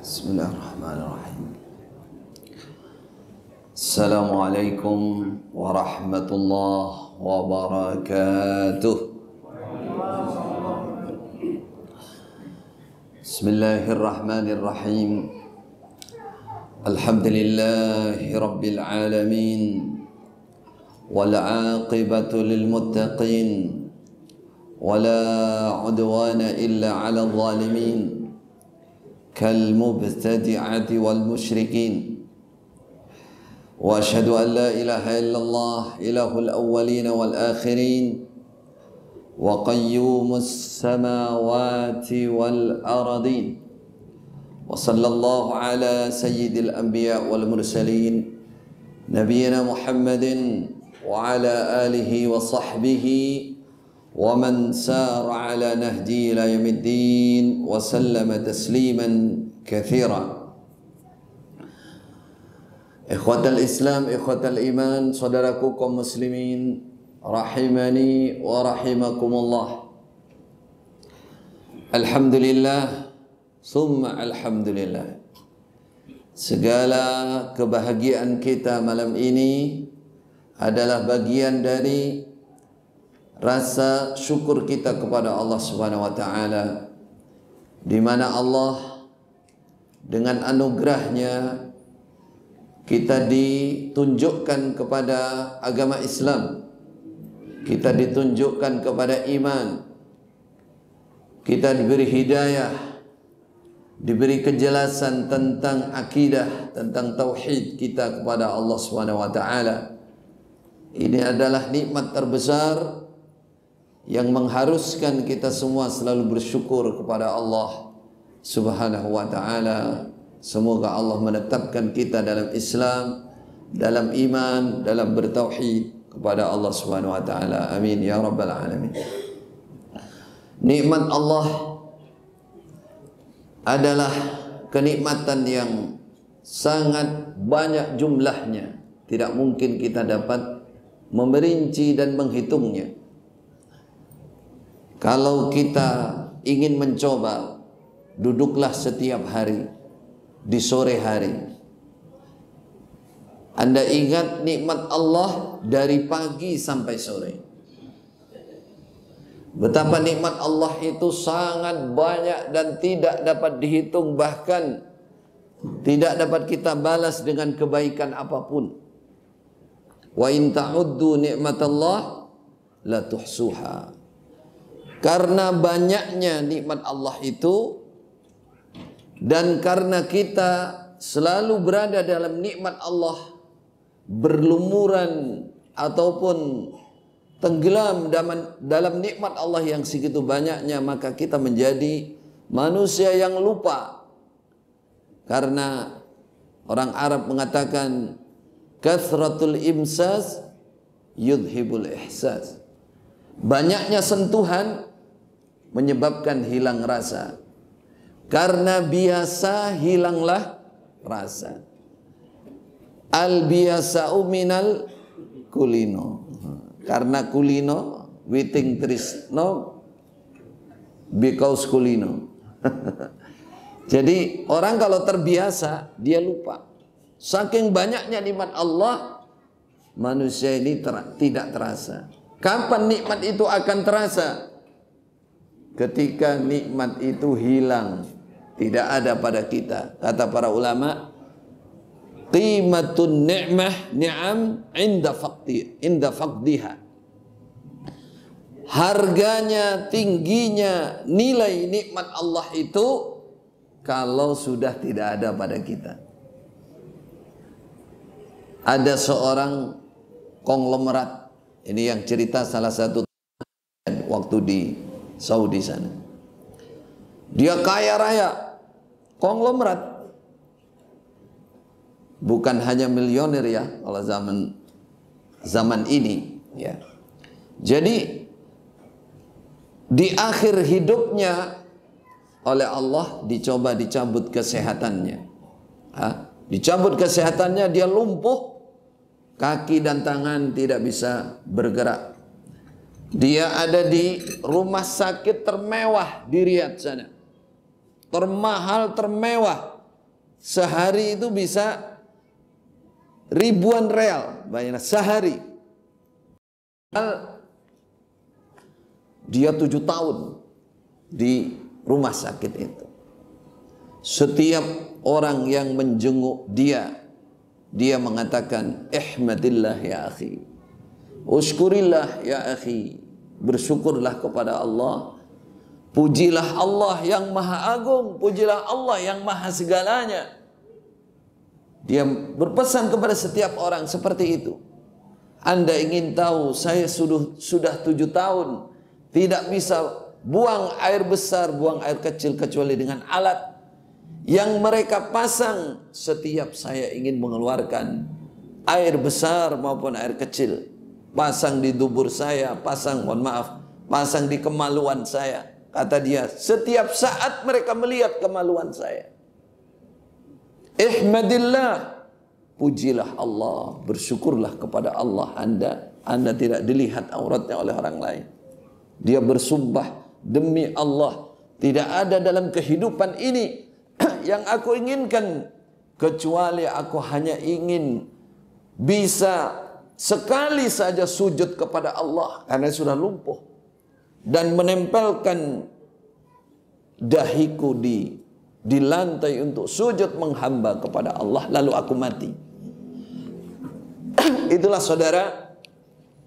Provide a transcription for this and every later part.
Bismillahirrahmanirrahim. Assalamualaikum warahmatullahi wabarakatuh. Bismillahirrahmanirrahim. Alhamdulillahi rabbil alamin. Wal 'aqibatu lil muttaqin. Wala 'udwana illa 'alal zalimin. كالمبتدعة والمشركين وأشهد أن لا إله إلا الله إله الأولين والآخرين وقيوم السماوات والأرضين وصلى الله على سيد الأنبياء والمرسلين نبينا محمد وعلى آله وصحبه ومن سار على نهجه إلى يوم الدين وسلم تسليما كثيرا. Ikhwatal Islam, ikhwatal iman, saudaraku kaum muslimin rahimani wa rahimakumullah. Alhamdulillah summa alhamdulillah. Segala kebahagiaan kita malam ini adalah bagian dari rasa syukur kita kepada Allah Subhanahu wa taala, di mana Allah dengan anugerahnya kita ditunjukkan kepada agama Islam, kita ditunjukkan kepada iman, kita diberi hidayah, diberi kejelasan tentang akidah, tentang tauhid kita kepada Allah Subhanahu wa taala. Ini adalah nikmat terbesar yang mengharuskan kita semua selalu bersyukur kepada Allah Subhanahu wa taala. Semoga Allah menetapkan kita dalam Islam, dalam iman, dalam bertauhid kepada Allah Subhanahu wa taala. Amin ya rabbal alamin. Nikmat Allah adalah kenikmatan yang sangat banyak jumlahnya. Tidak mungkin kita dapat memerinci dan menghitungnya. Kalau kita ingin mencoba, duduklah setiap hari di sore hari. Anda ingat nikmat Allah dari pagi sampai sore. Betapa nikmat Allah itu sangat banyak dan tidak dapat dihitung, bahkan tidak dapat kita balas dengan kebaikan apapun. Wa in ta'uddu ni'matallah la tuhsuha. Karena banyaknya nikmat Allah itu, dan karena kita selalu berada dalam nikmat Allah, berlumuran ataupun tenggelam dalam nikmat Allah yang segitu banyaknya, maka kita menjadi manusia yang lupa. Karena orang Arab mengatakan kathratul imsas yudhibul ihsas. Banyaknya sentuhan menyebabkan hilang rasa. Karena biasa hilanglah rasa. Al biasa'u minal kulino. Karena kulino witing trisno because kulino. Jadi orang kalau terbiasa dia lupa. Saking banyaknya nikmat Allah, manusia ini tidak terasa. Kapan nikmat itu akan terasa? Ketika nikmat itu hilang, tidak ada pada kita. Kata para ulama, qimatun ni'am inda faqdiha. Harganya, tingginya nilai nikmat Allah itu kalau sudah tidak ada pada kita. Ada seorang konglomerat, ini yang cerita salah satu waktu di Saudi sana. Dia kaya raya, konglomerat. Bukan hanya milioner ya, kalau zaman ini ya. Jadi di akhir hidupnya oleh Allah dicabut kesehatannya. Dicabut kesehatannya, dia lumpuh, kaki dan tangan tidak bisa bergerak. Dia ada di rumah sakit termewah di Riyadh sana. Termahal, termewah. sehari itu bisa ribuan real, bayangkan sehari. Dia 7 tahun di rumah sakit itu. Setiap orang yang menjenguk dia mengatakan, ihmadillah ya akhi, uskurillah ya akhi, bersyukurlah kepada Allah, pujilah Allah yang maha agung, pujilah Allah yang maha segalanya. Dia berpesan kepada setiap orang seperti itu. Anda ingin tahu, saya sudah 7 tahun tidak bisa buang air besar, buang air kecil kecuali dengan alat yang mereka pasang setiap saya ingin mengeluarkan air besar maupun air kecil. Pasang di dubur saya, pasang di kemaluan saya. Kata dia, setiap saat mereka melihat kemaluan saya. Ihmadillah, pujilah Allah, bersyukurlah kepada Allah. Anda tidak dilihat auratnya oleh orang lain. Dia bersumpah, demi Allah, tidak ada dalam kehidupan ini yang aku inginkan kecuali aku hanya ingin bisa sekali saja sujud kepada Allah karena sudah lumpuh, dan menempelkan dahiku di lantai untuk sujud menghamba kepada Allah, lalu aku mati. Itulah saudara,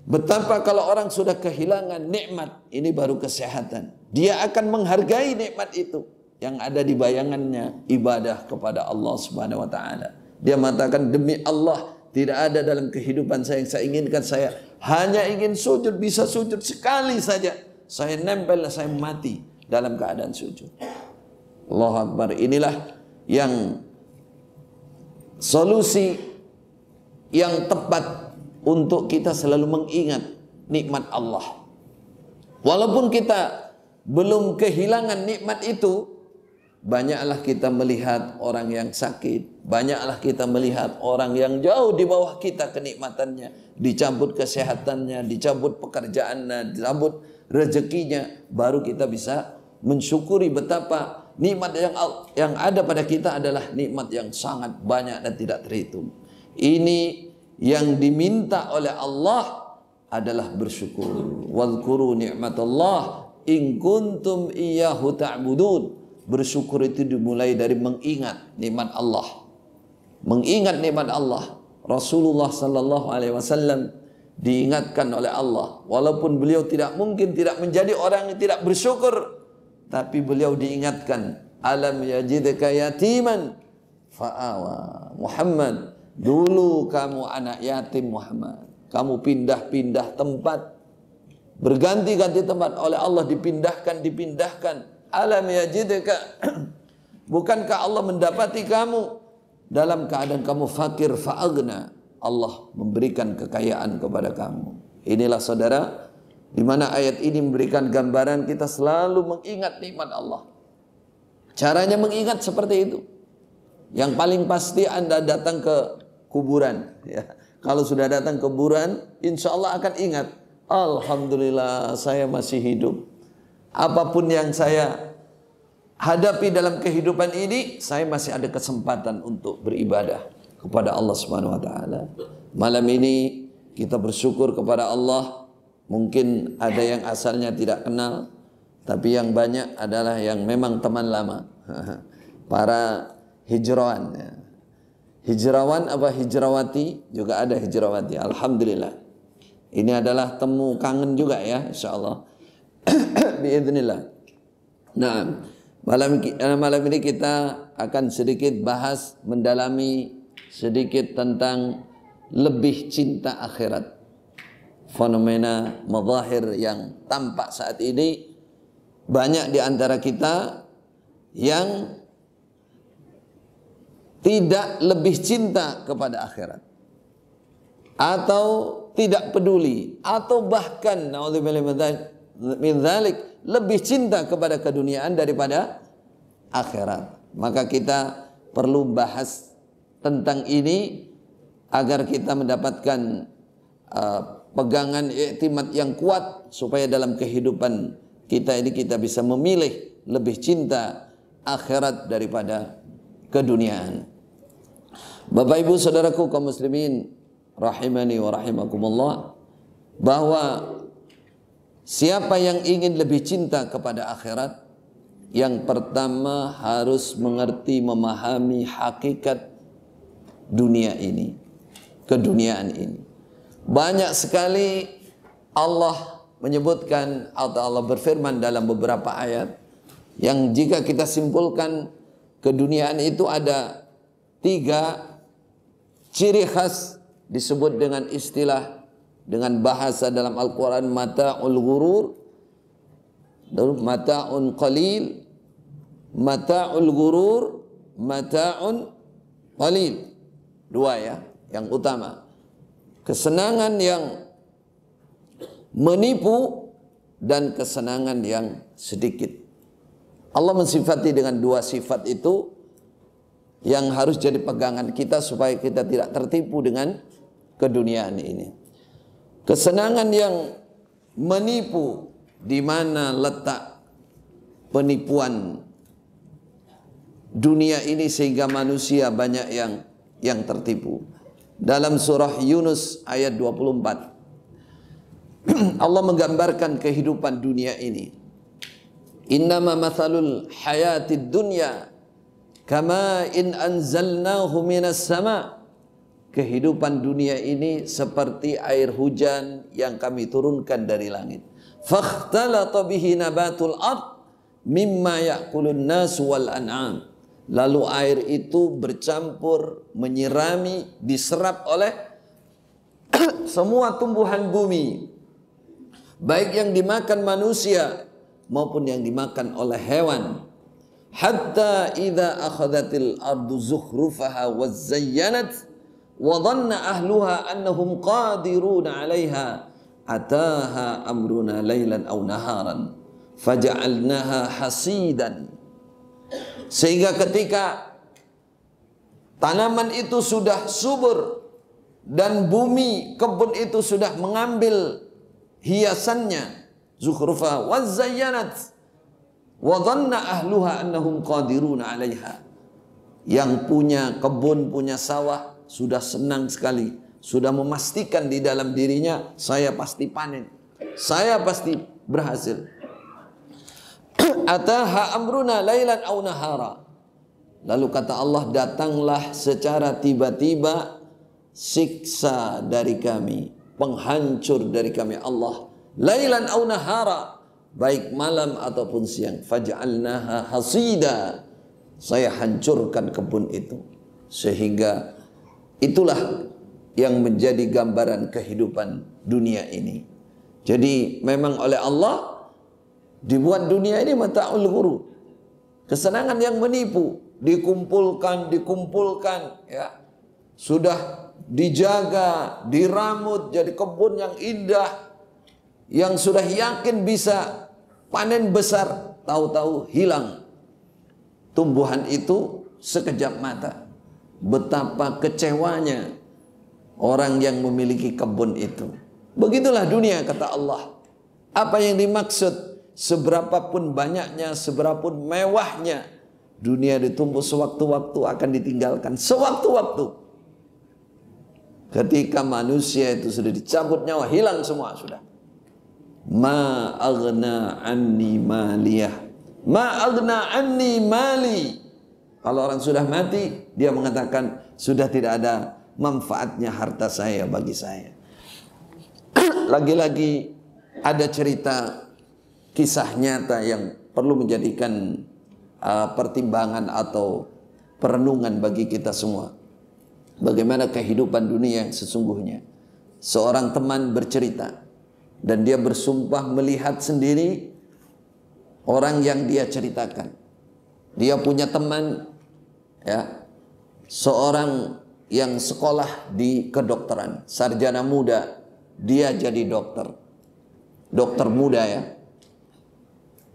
betapa kalau orang sudah kehilangan nikmat, ini baru kesehatan. Dia akan menghargai nikmat itu yang ada di bayangannya, ibadah kepada Allah Subhanahu wa taala. Dia mengatakan, demi Allah, tidak ada dalam kehidupan saya yang saya inginkan, saya hanya ingin sujud, bisa sujud sekali saja. Saya nempel, saya mati dalam keadaan sujud. Allahu Akbar. Inilah yang solusi yang tepat untuk kita selalu mengingat nikmat Allah. Walaupun kita belum kehilangan nikmat itu, banyaklah kita melihat orang yang sakit, banyaklah kita melihat orang yang jauh di bawah kita kenikmatannya, dicabut kesehatannya, dicabut pekerjaannya, dicabut rezekinya, baru kita bisa mensyukuri betapa nikmat yang ada pada kita adalah nikmat yang sangat banyak dan tidak terhitung. Ini yang diminta oleh Allah adalah bersyukur. Wadhkuru ni'matallah in kuntum iyyahu ta'budun. Bersyukur itu dimulai dari mengingat nikmat Allah. Mengingat nikmat Allah. Rasulullah sallallahu alaihi wasallam diingatkan oleh Allah, walaupun beliau tidak mungkin tidak menjadi orang yang tidak bersyukur, tapi beliau diingatkan, alam yajidka yatiman fa'awa. Muhammad, dulu kamu anak yatim Muhammad, kamu pindah-pindah tempat, berganti-ganti tempat oleh Allah, dipindahkan. Alam yajidka, bukankah Allah mendapati kamu dalam keadaan kamu fakir, fa'agna, Allah memberikan kekayaan kepada kamu. Inilah saudara, di mana ayat ini memberikan gambaran kita selalu mengingat nikmat Allah. Caranya mengingat seperti itu. Yang paling pasti Anda datang ke kuburan, ya. Kalau sudah datang ke kuburan, insya Allah akan ingat, alhamdulillah saya masih hidup. Apapun yang saya hadapi dalam kehidupan ini, saya masih ada kesempatan untuk beribadah kepada Allah Subhanahu wa taala. Malam ini kita bersyukur kepada Allah. Mungkin ada yang asalnya tidak kenal, tapi yang banyak adalah yang memang teman lama. Para hijrawan, ya. Hijrawan apa hijrawati, juga ada hijrawati. Alhamdulillah. Ini adalah temu kangen juga ya, insyaallah. Biiznillah. Nah, malam ini kita akan sedikit bahas, mendalami sedikit tentang lebih cinta akhirat. Fenomena mazahir yang tampak saat ini, banyak di antara kita yang tidak lebih cinta kepada akhirat, atau tidak peduli, atau bahkan naudzubillah min dzalik, lebih cinta kepada keduniaan daripada akhirat. Maka kita perlu bahas tentang ini agar kita mendapatkan pegangan iktimat yang kuat, supaya dalam kehidupan kita ini kita bisa memilih lebih cinta akhirat daripada keduniaan. Bapak Ibu saudaraku kaum muslimin rahimani wa rahimakumullah, bahwa siapa yang ingin lebih cinta kepada akhirat, yang pertama harus mengerti, memahami hakikat dunia ini, keduniaan ini. Banyak sekali Allah menyebutkan atau Allah berfirman dalam beberapa ayat yang jika kita simpulkan, keduniaan itu ada 3 ciri khas, disebut dengan istilah, dengan bahasa dalam Al-Quran, mata'ul ghurur, mata'un qalil, mata'ul ghurur, mata'un qalil. 2 ya, yang utama. Kesenangan yang menipu dan kesenangan yang sedikit. Allah mensifati dengan 2 sifat itu yang harus jadi pegangan kita supaya kita tidak tertipu dengan keduniaan ini. Kesenangan yang menipu, di mana letak penipuan dunia ini sehingga manusia banyak yang tertipu. Dalam surah Yunus ayat 24 Allah menggambarkan kehidupan dunia ini. Innama mathalul hayatid dunya kama in anzalnahu minas sama. Kehidupan dunia ini seperti air hujan yang kami turunkan dari langit. Fakhtalata bihi nabatul ard mimma ya'kulun nas wal an'am. Lalu air itu bercampur, menyirami, diserap oleh semua tumbuhan bumi, baik yang dimakan manusia maupun yang dimakan oleh hewan. Hatta idza akhadhatil ardu zukhrufaha wa zayyanat wa dhanna ahluha annahum qadiruna 'alaiha ataha amruna laylan aw naharan faja'alnaha hasidan. Sehingga ketika tanaman itu sudah subur dan bumi, kebun itu sudah mengambil hiasannya, zukhrufa wa zayyanat wa dhanna ahluha annahum qadiruna 'alaiha. Yang punya kebun, punya sawah sudah senang sekali, sudah memastikan di dalam dirinya, saya pasti panen, saya pasti berhasil. Ataha amruna lailan aw nahara. Lalu kata Allah, datanglah secara tiba-tiba siksa dari kami, penghancur dari kami Allah, lailan aw nahara, baik malam ataupun siang. Faj'alnaha hasida, saya hancurkan kebun itu. Sehingga itulah yang menjadi gambaran kehidupan dunia ini. Jadi memang oleh Allah dibuat dunia ini mata'ul ghurur, kesenangan yang menipu, dikumpulkan ya, sudah dijaga, diramut jadi kebun yang indah, yang sudah yakin bisa panen besar, tahu-tahu hilang tumbuhan itu sekejap mata. Betapa kecewanya orang yang memiliki kebun itu. Begitulah dunia, kata Allah. Apa yang dimaksud? Seberapapun banyaknya, seberapapun mewahnya, dunia ditumbuh sewaktu-waktu akan ditinggalkan. Sewaktu-waktu. Ketika manusia itu sudah dicabut nyawa, hilang semua sudah. Ma aghna anni maliyah. Ma aghna anni mali. Kalau orang sudah mati, dia mengatakan sudah tidak ada manfaatnya harta saya bagi saya. Lagi-lagi ada cerita, kisah nyata yang perlu menjadikan pertimbangan atau perenungan bagi kita semua. Bagaimana kehidupan dunia yang sesungguhnya. Seorang teman bercerita dan dia bersumpah melihat sendiri orang yang dia ceritakan. Dia punya teman, ya, seorang yang sekolah di kedokteran, sarjana muda, dia jadi dokter muda ya.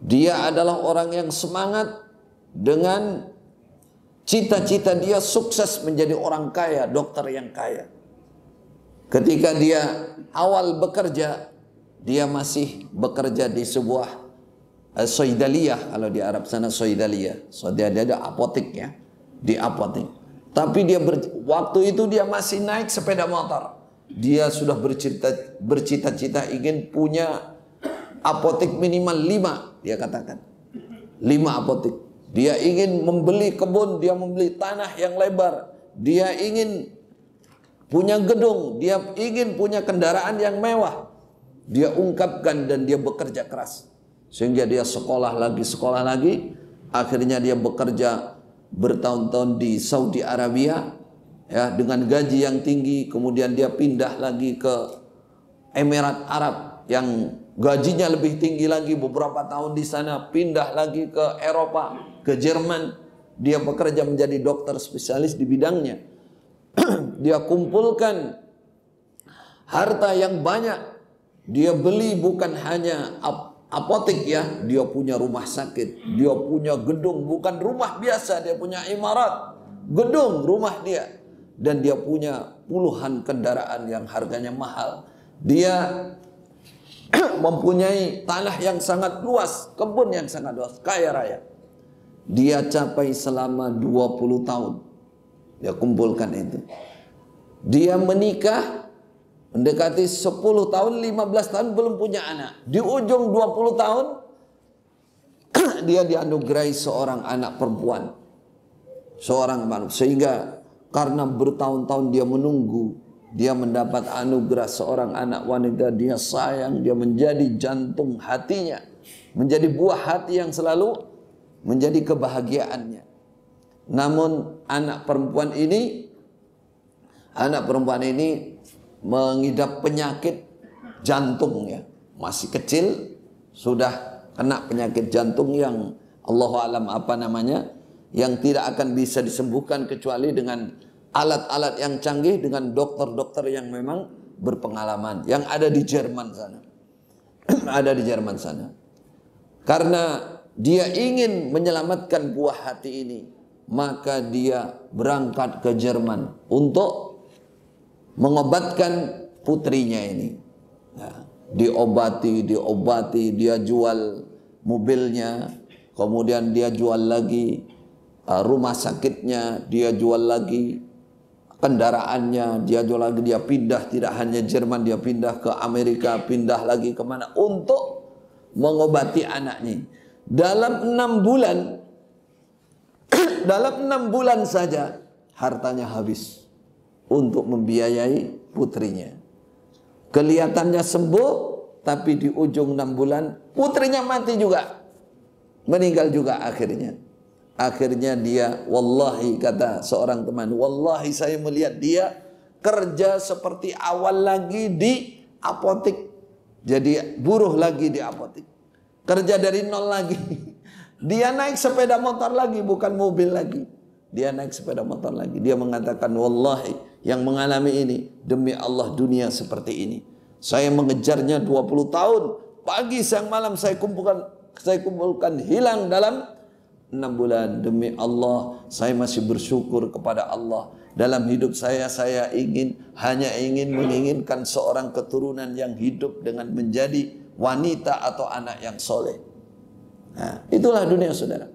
Dia adalah orang yang semangat dengan cita-cita dia sukses menjadi orang kaya, dokter yang kaya. Ketika dia awal bekerja, dia masih bekerja di sebuah soidaliyah, kalau di Arab sana soidaliyah. So dia ada apotek ya. di apotek. Tapi waktu itu dia masih naik sepeda motor. Dia sudah bercita-cita ingin punya apotek minimal 5, dia katakan. 5 apotek. Dia ingin membeli kebun, dia membeli tanah yang lebar. Dia ingin punya gedung, dia ingin punya kendaraan yang mewah. Dia ungkapkan dan dia bekerja keras. Sehingga dia sekolah lagi. Akhirnya dia bekerja bertahun-tahun di Saudi Arabia, ya, dengan gaji yang tinggi. Kemudian dia pindah lagi ke Emirat Arab yang gajinya lebih tinggi lagi, beberapa tahun di sana. Pindah lagi ke Eropa, ke Jerman. Dia bekerja menjadi dokter spesialis di bidangnya. Dia kumpulkan harta yang banyak. Dia beli bukan hanya apotek, ya, dia punya rumah sakit, dia punya gedung, bukan rumah biasa, dia punya imarat, gedung, rumah dia, dan dia punya puluhan kendaraan yang harganya mahal. Dia mempunyai tanah yang sangat luas, kebun yang sangat luas, kaya raya. Dia capai selama 20 tahun. Dia kumpulkan itu. Dia menikah mendekati 10 tahun, 15 tahun belum punya anak. Di ujung 20 tahun dia dianugerahi seorang anak perempuan. Seorang manusia. Sehingga karena bertahun-tahun dia menunggu, dia mendapat anugerah seorang anak wanita. Dia sayang, dia menjadi jantung hatinya, menjadi buah hati yang selalu menjadi kebahagiaannya. Namun anak perempuan ini mengidap penyakit jantung, ya. Masih kecil sudah kena penyakit jantung yang Allahu alam apa namanya, yang tidak akan bisa disembuhkan kecuali dengan alat-alat yang canggih, dengan dokter-dokter yang memang berpengalaman yang ada di Jerman sana. Ada di Jerman sana. Karena dia ingin menyelamatkan buah hati ini, maka dia berangkat ke Jerman untuk mengobatkan putrinya ini. Nah, diobati, dia jual mobilnya, kemudian dia jual lagi rumah sakitnya, dia jual lagi kendaraannya, dia jual lagi, dia pindah, tidak hanya Jerman, dia pindah ke Amerika, pindah lagi kemana untuk mengobati anaknya. Dalam 6 bulan, dalam 6 bulan saja hartanya habis untuk membiayai putrinya. Kelihatannya sembuh, tapi di ujung 6 bulan putrinya mati juga, meninggal juga akhirnya. Akhirnya dia, wallahi, kata seorang teman, wallahi saya melihat dia kerja seperti awal lagi di apotek. Jadi buruh lagi di apotek, kerja dari nol lagi. Dia naik sepeda motor lagi, bukan mobil lagi. Dia naik sepeda motor lagi. Dia mengatakan, wallahi, yang mengalami ini, demi Allah dunia seperti ini. Saya mengejarnya 20 tahun. Pagi, siang, malam saya kumpulkan hilang dalam 6 bulan. Demi Allah, saya masih bersyukur kepada Allah. Dalam hidup saya hanya ingin menginginkan seorang keturunan yang hidup dengan menjadi wanita atau anak yang soleh. Nah, itulah dunia, saudara.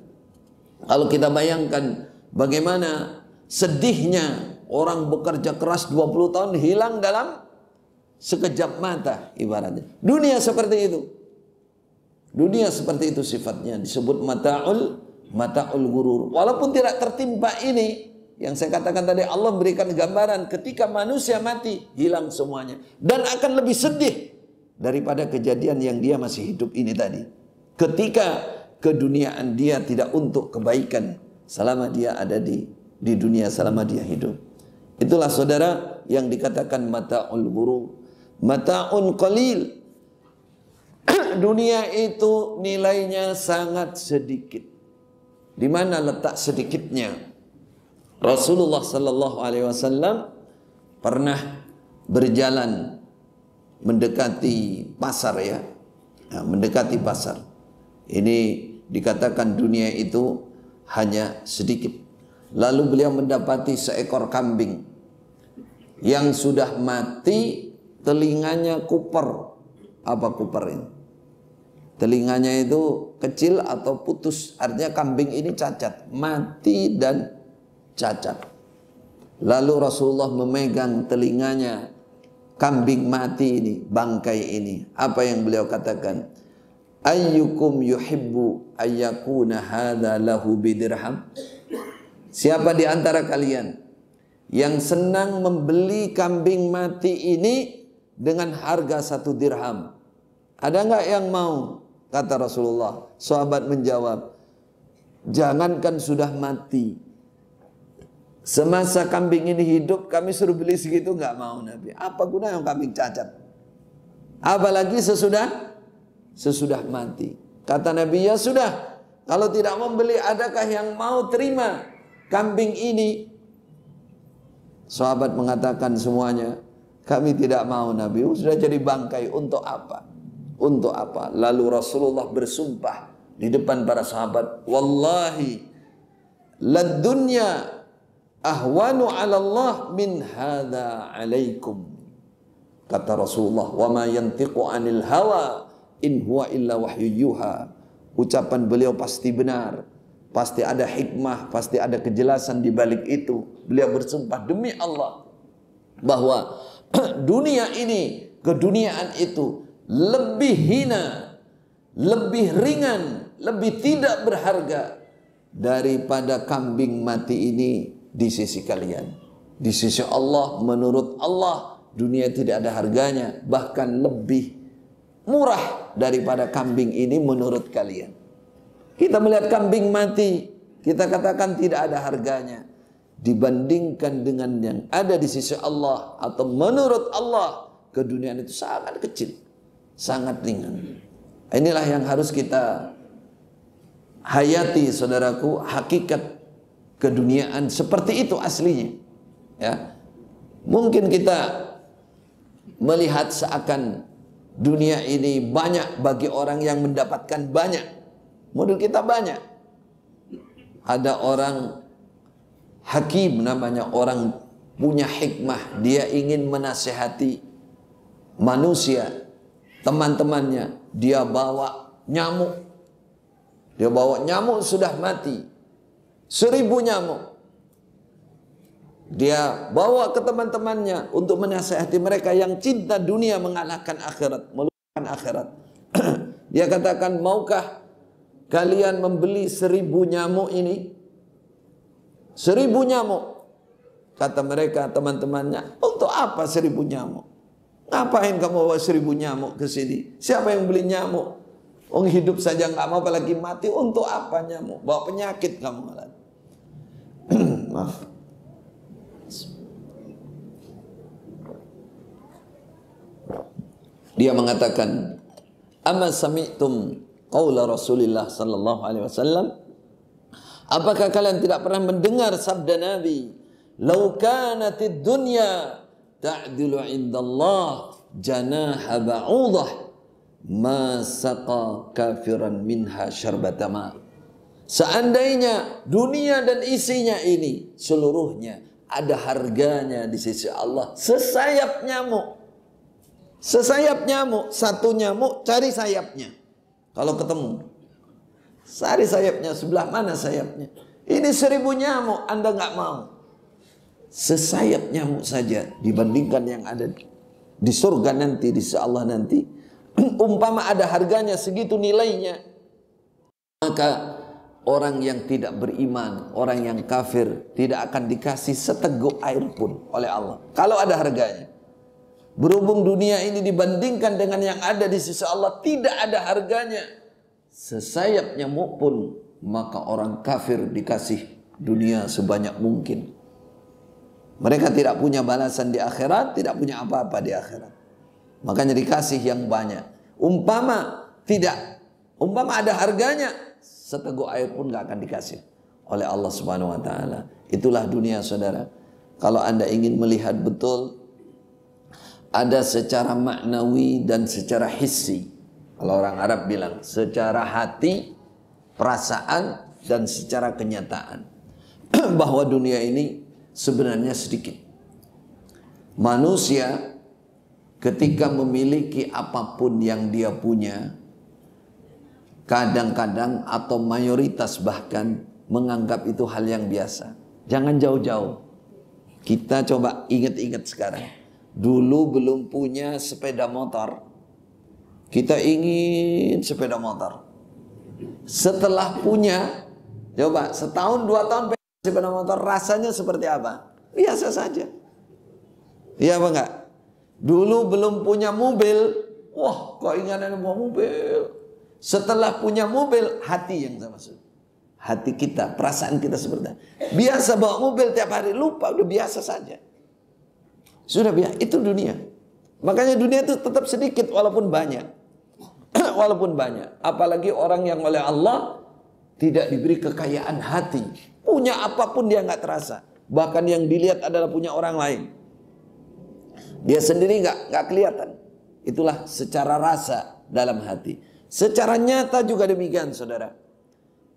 Kalau kita bayangkan bagaimana sedihnya orang bekerja keras 20 tahun hilang dalam sekejap mata, ibaratnya. Dunia seperti itu. Dunia seperti itu sifatnya, disebut mata'ul gurur. Walaupun tidak tertimpa ini, yang saya katakan tadi, Allah berikan gambaran ketika manusia mati, hilang semuanya. Dan akan lebih sedih daripada kejadian yang dia masih hidup ini tadi. Ketika keduniaan dia tidak untuk kebaikan selama dia ada di dunia, selama dia hidup. Itulah, saudara, yang dikatakan mata'ul gurur. Mata'un qalil. Dunia itu nilainya sangat sedikit. Di mana letak sedikitnya? Rasulullah sallallahu alaihi wasallam pernah berjalan mendekati pasar, ya. Nah, mendekati pasar. Ini dikatakan dunia itu hanya sedikit. Lalu beliau mendapati seekor kambing yang sudah mati, telinganya kuper. Apa kuper ini? Telinganya itu kecil atau putus, artinya kambing ini cacat, mati dan cacat. Lalu Rasulullah memegang telinganya kambing mati ini, bangkai ini. Apa yang beliau katakan? Ayyukum yuhibbu ayyakuna hadha lahu bidirham? Siapa di antara kalian yang senang membeli kambing mati ini dengan harga 1 dirham? Ada enggak yang mau? Kata Rasulullah. Sahabat menjawab, jangankan sudah mati, semasa kambing ini hidup kami suruh beli segitu enggak mau Nabi. Apa gunanya kambing cacat? Apalagi sesudah mati. Kata Nabi, ya sudah, kalau tidak membeli adakah yang mau terima kambing ini? Sahabat mengatakan semuanya, kami tidak mau Nabi. Sudah jadi bangkai, untuk apa? Untuk apa? Lalu Rasulullah bersumpah di depan para sahabat, wallahi lad dunya ahwanu 'ala Allah min hadza 'alaikum. Kata Rasulullah, wa ma yantiqu 'anil hawa in huwa illa wahyu yuha. Ucapan beliau pasti benar, pasti ada hikmah, pasti ada kejelasan di balik itu. Beliau bersumpah demi Allah bahwa dunia ini, keduniaan itu lebih hina, lebih ringan, lebih tidak berharga daripada kambing mati ini di sisi kalian. Di sisi Allah, menurut Allah, dunia tidak ada harganya, bahkan lebih murah daripada kambing ini menurut kalian. Kita melihat kambing mati, kita katakan tidak ada harganya dibandingkan dengan yang ada di sisi Allah, atau menurut Allah, keduniaan itu sangat kecil, sangat ringan. Inilah yang harus kita hayati, saudaraku, hakikat keduniaan seperti itu aslinya. Ya, mungkin kita melihat seakan dunia ini banyak bagi orang yang mendapatkan banyak. Menurut kita banyak. Ada orang hakim namanya, orang punya hikmah, dia ingin menasihati manusia, teman-temannya, dia bawa nyamuk. Dia bawa nyamuk sudah mati, 1000 nyamuk. Dia bawa ke teman-temannya untuk menasihati mereka yang cinta dunia mengalahkan akhirat, melupakan akhirat. Dia katakan, maukah kalian membeli 1000 nyamuk ini? 1000 nyamuk. Kata mereka, teman-temannya, untuk apa 1000 nyamuk? Ngapain kamu bawa 1000 nyamuk ke sini? Siapa yang beli nyamuk? Orang hidup saja nggak mau, apalagi mati. Untuk apa nyamuk? Bawa penyakit kamu malah. Maaf. Dia mengatakan, "Amma sami'tum qaula Rasulillah sallallahu alaihi wasallam?" Apakah kalian tidak pernah mendengar sabda Nabi, "Lau kanatid dunya ta'dilu 'indallah janaha ba'udah ma saqa kafiran minha syarbata ma." Seandainya dunia dan isinya ini seluruhnya ada harganya di sisi Allah sesayap nyamuk. Sesayap nyamuk, satu nyamuk cari sayapnya. Kalau ketemu, cari sayapnya, sebelah mana sayapnya? Ini 1000 nyamuk, Anda nggak mau. Sesayap nyamuk saja dibandingkan yang ada di surga nanti, di sisi Allah nanti. Umpama ada harganya segitu nilainya, maka orang yang tidak beriman, orang yang kafir tidak akan dikasih seteguk air pun oleh Allah kalau ada harganya. Berhubung dunia ini dibandingkan dengan yang ada di sisi Allah tidak ada harganya sesayap nyamuk pun, maka orang kafir dikasih dunia sebanyak mungkin. Mereka tidak punya balasan di akhirat, tidak punya apa-apa di akhirat, makanya dikasih yang banyak. Umpama ada harganya, seteguk air pun gak akan dikasih oleh Allah Subhanahu wa taala. Itulah dunia, saudara. Kalau Anda ingin melihat betul, ada secara maknawi dan secara hissi. Kalau orang Arab bilang secara hati, perasaan, dan secara kenyataan. Bahwa dunia ini sebenarnya sedikit. Manusia ketika memiliki apapun yang dia punya, kadang-kadang atau mayoritas bahkan menganggap itu hal yang biasa. Jangan jauh-jauh. Kita coba ingat-ingat sekarang. Dulu belum punya sepeda motor. Kita ingin sepeda motor. Setelah punya, coba setahun 2 tahun sepeda motor, rasanya seperti apa? Biasa saja. Iya apa enggak? Dulu belum punya mobil, wah keinginan mau mobil. Setelah punya mobil, hati yang saya maksud. Hati kita, perasaan kita seperti itu. Biasa bawa mobil tiap hari, lupa, udah biasa saja. Sudah biasa, itu dunia. Makanya dunia itu tetap sedikit walaupun banyak. Walaupun banyak. Apalagi orang yang oleh Allah tidak diberi kekayaan hati. Punya apapun dia nggak terasa. Bahkan yang dilihat adalah punya orang lain. Dia sendiri nggak kelihatan. Itulah secara rasa dalam hati. Secara nyata juga demikian, saudara.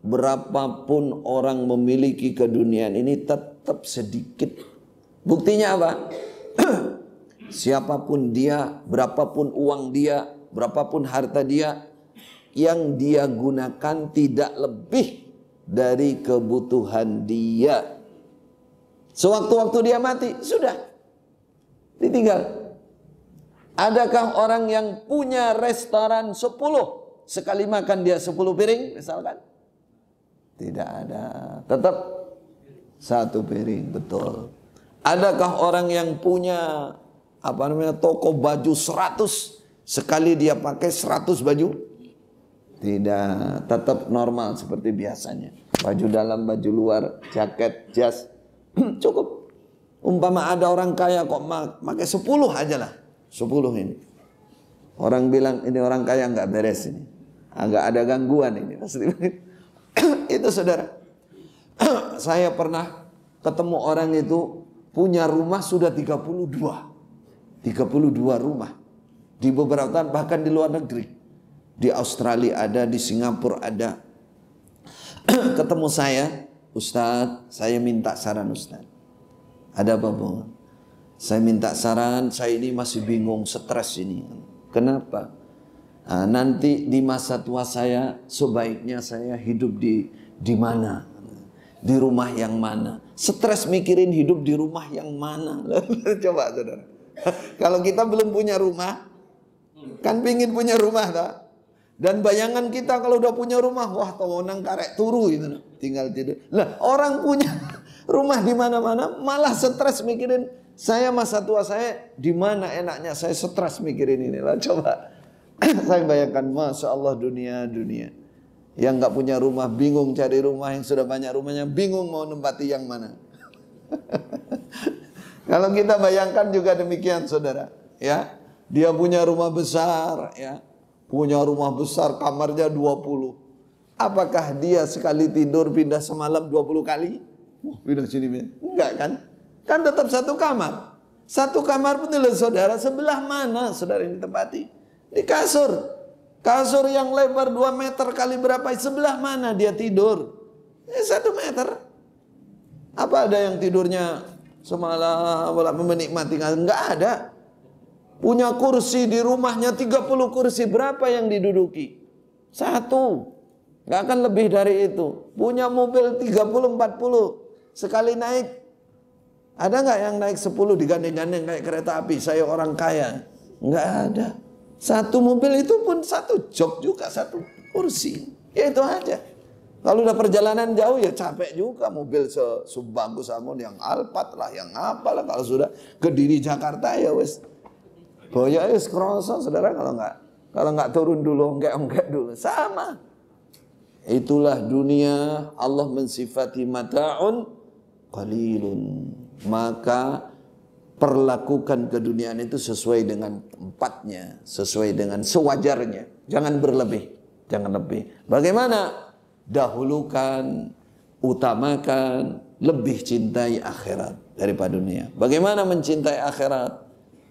Berapapun orang memiliki keduniaan ini tetap sedikit. Buktinya apa? Siapapun dia, berapapun uang dia, berapapun harta dia, yang dia gunakan tidak lebih dari kebutuhan dia. Sewaktu-waktu dia mati, sudah ditinggal. Adakah orang yang punya restoran 10, sekali makan dia 10 piring misalkan? Tidak ada. Tetap 1 piring, betul. Adakah orang yang punya toko baju 100, sekali dia pakai 100 baju? Tidak, tetap normal seperti biasanya. Baju dalam, baju luar, jaket, jas, cukup. Umpama ada orang kaya kok pakai 10 aja lah. 10 ini. Orang bilang ini orang kaya nggak beres ini. Agak ada gangguan ini. Itu saudara. Saya pernah ketemu orang itu punya rumah sudah 32 rumah. Di beberapa tempat, bahkan di luar negeri. Di Australia ada, di Singapura ada. Ketemu saya, Ustadz, saya minta saran Ustadz. Ada apa, Bang? Saya minta saran, saya ini masih bingung, stres ini. Kenapa? Nah, nanti di masa tua saya, sebaiknya saya hidup di mana? Di rumah yang mana? Stres mikirin hidup di rumah yang mana? Coba, saudara. Kalau kita belum punya rumah, kan pingin punya rumah, tak? Dan bayangan kita kalau udah punya rumah, wah tawanang karek turu gitu, tinggal tidur. Lah orang punya rumah di mana-mana, malah stres mikirin saya masa tua saya di mana enaknya, saya stres mikirin ini. Lah coba, saya bayangkan, masya Allah dunia. Yang nggak punya rumah bingung cari rumah, yang sudah banyak rumahnya bingung mau nempati yang mana. Kalau kita bayangkan juga demikian, saudara, ya, dia punya rumah besar, ya. Punya rumah besar, kamarnya 20. Apakah dia sekali tidur pindah semalam 20 kali? Pindah sini, pindah. Enggak kan? Kan tetap satu kamar. Satu kamar pun saudara, sebelah mana saudara ini tempati? Di kasur. Kasur yang lebar 2 meter kali berapa? Sebelah mana dia tidur? 1 meter. Apa ada yang tidurnya semalam menikmati? Enggak ada. Punya kursi di rumahnya 30 kursi, berapa yang diduduki? 1. Gak akan lebih dari itu. Punya mobil 30-40, sekali naik. Ada gak yang naik 10 digandeng-gandeng kayak kereta api? Saya orang kaya. Gak ada. 1 mobil itu pun 1 jok juga, 1 kursi. Ya itu aja. Kalau udah perjalanan jauh ya capek juga. Mobil sebagus Amon, yang Alphard lah, yang apalah. Kalau sudah ke Diri Jakarta ya wes. Boya es kroso, saudara, kalau nggak turun dulu, enggak dulu, sama. Itulah dunia. Allah mensifati mata'un qalilun. Maka perlakukan keduniaan itu sesuai dengan tempatnya, sesuai dengan sewajarnya. Jangan berlebih, jangan lebih. Bagaimana? Dahulukan, utamakan, lebih cintai akhirat daripada dunia. Bagaimana mencintai akhirat?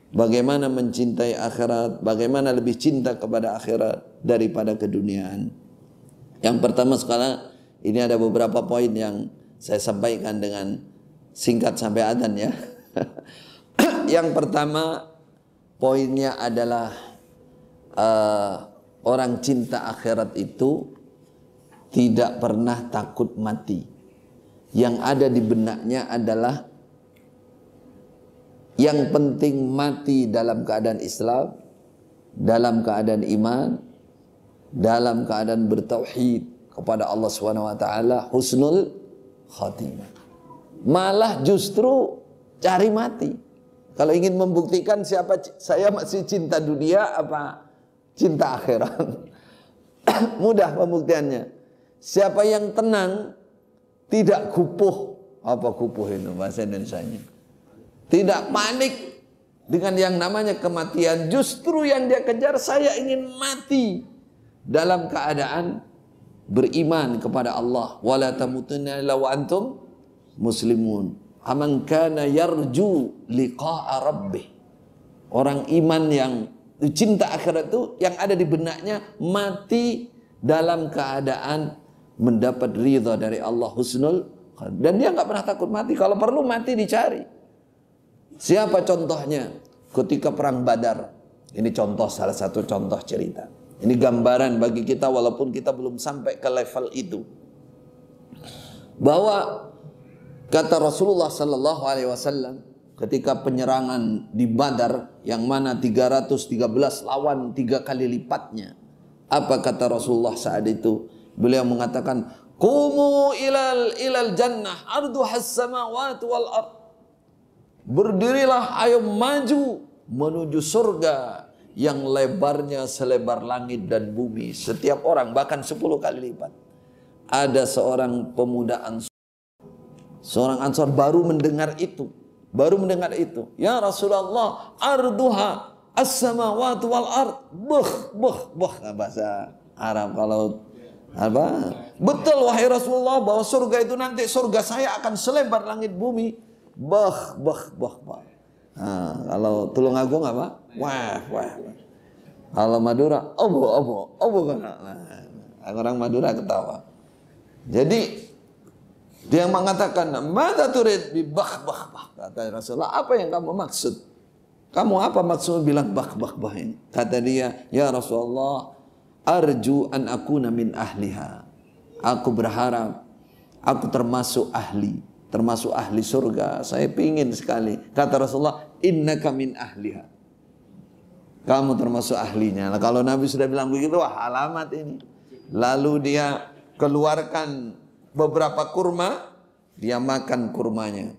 Bagaimana mencintai akhirat? Bagaimana lebih cinta kepada akhirat daripada keduniaan? Yang pertama sekarang, ini ada beberapa poin yang saya sampaikan dengan singkat sampai adzan ya. Yang pertama poinnya adalah orang cinta akhirat itu tidak pernah takut mati. Yang ada di benaknya adalah yang penting mati dalam keadaan Islam, dalam keadaan iman, dalam keadaan bertauhid kepada Allah Subhanahu wa taala, husnul khatimah. Malah justru cari mati. Kalau ingin membuktikan siapa saya masih cinta dunia apa cinta akhirat. Mudah pembuktiannya. Siapa yang tenang, tidak kupuh. Apa kupuh itu bahasa Indonesianya? Tidak panik dengan yang namanya kematian. Justru yang dia kejar, saya ingin mati dalam keadaan beriman kepada Allah. Wala tamutunna illa wa antum muslimun. Aman kana yarju liqa'a rabbih. Orang iman yang cinta akhirat itu yang ada di benaknya mati dalam keadaan mendapat ridha dari Allah, husnul. Dan dia nggak pernah takut mati. Kalau perlu mati dicari. Siapa contohnya? Ketika perang Badar. Ini contoh, salah satu contoh cerita. Ini gambaran bagi kita walaupun kita belum sampai ke level itu. Bahwa kata Rasulullah sallallahu alaihi wasallam ketika penyerangan di Badar yang mana 313 lawan 3 kali lipatnya. Apa kata Rasulullah saat itu? Beliau mengatakan, "Qumu ilal jannah arduhas samawati wal ard." Berdirilah, ayo maju menuju surga yang lebarnya selebar langit dan bumi. Setiap orang bahkan 10 kali lipat. Ada seorang pemuda Ansor, seorang Ansor baru mendengar itu. Ya Rasulullah, arduha as-samawati wal ard. Bahasa Arab kalau apa? Betul wahai Rasulullah bahwa surga itu nanti surga saya akan selebar langit bumi. Bah. Nah, kalau Tulungagung apa? Wah. Kalau Madura, obo kan. Nah, orang Madura ketawa. Jadi dia mengatakan, "Mada turid bi bah." Kata Rasulullah, "Apa yang kamu maksud? Kamu apa maksud bilang bah ini?" Kata dia, "Ya Rasulullah, arju an akuna min ahliha." Aku berharap aku termasuk ahli surga. Saya pingin sekali. Kata Rasulullah, innaka min ahliha. Kamu termasuk ahlinya. Nah, kalau Nabi sudah bilang begitu, wah alamat ini. Lalu dia keluarkan beberapa kurma, dia makan kurmanya.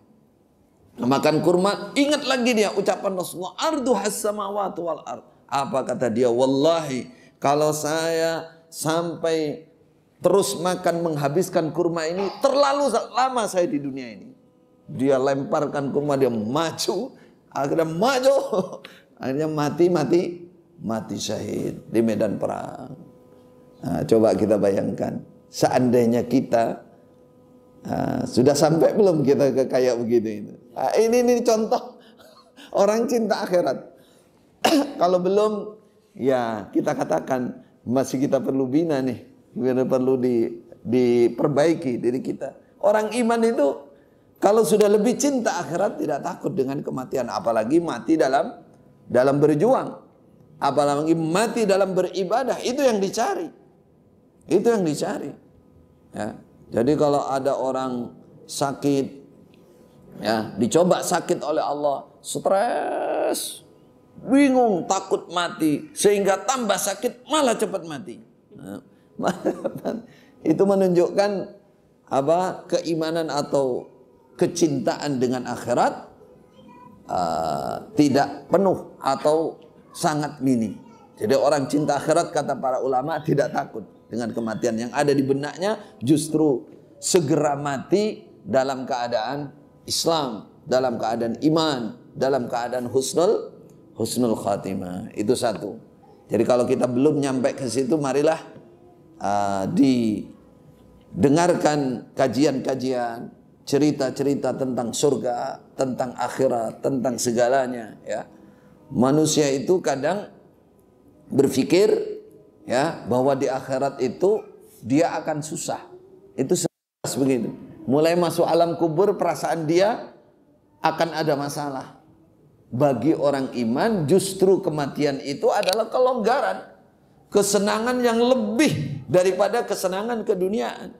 Makan kurma, ingat lagi dia ucapan Rasulullah, arduhas samawati wal ard. Apa kata dia? Wallahi, kalau saya sampai terus makan menghabiskan kurma ini, terlalu lama saya di dunia ini. Dia lemparkan kurma, dia maju, akhirnya mati syahid di medan perang. Nah, coba kita bayangkan, seandainya kita sudah sampai belum kita ke kayak begitu itu. Nah, ini contoh orang cinta akhirat. Kalau belum, ya kita katakan masih kita perlu bina nih. Perlu diperbaiki diri kita. Orang iman itu kalau sudah lebih cinta akhirat tidak takut dengan kematian, apalagi mati dalam berjuang, apalagi mati dalam beribadah. Itu yang dicari. Ya. Jadi kalau ada orang sakit, ya dicoba sakit oleh Allah, stres, bingung, takut mati, sehingga tambah sakit malah cepat mati. Nah, itu menunjukkan apa? Keimanan atau kecintaan dengan akhirat tidak penuh atau sangat minim. Jadi orang cinta akhirat, kata para ulama, tidak takut dengan kematian. Yang ada di benaknya justru segera mati dalam keadaan Islam, dalam keadaan iman, dalam keadaan husnul khatimah. Itu satu. Jadi kalau kita belum nyampe ke situ, marilah didengarkan kajian-kajian, cerita-cerita tentang surga, tentang akhirat, tentang segalanya. Ya, manusia itu kadang berpikir ya bahwa di akhirat itu dia akan susah. Itu begitu. Mulai masuk alam kubur, perasaan dia akan ada masalah. Bagi orang iman justru kematian itu adalah kelonggaran, kesenangan yang lebih daripada kesenangan keduniaan.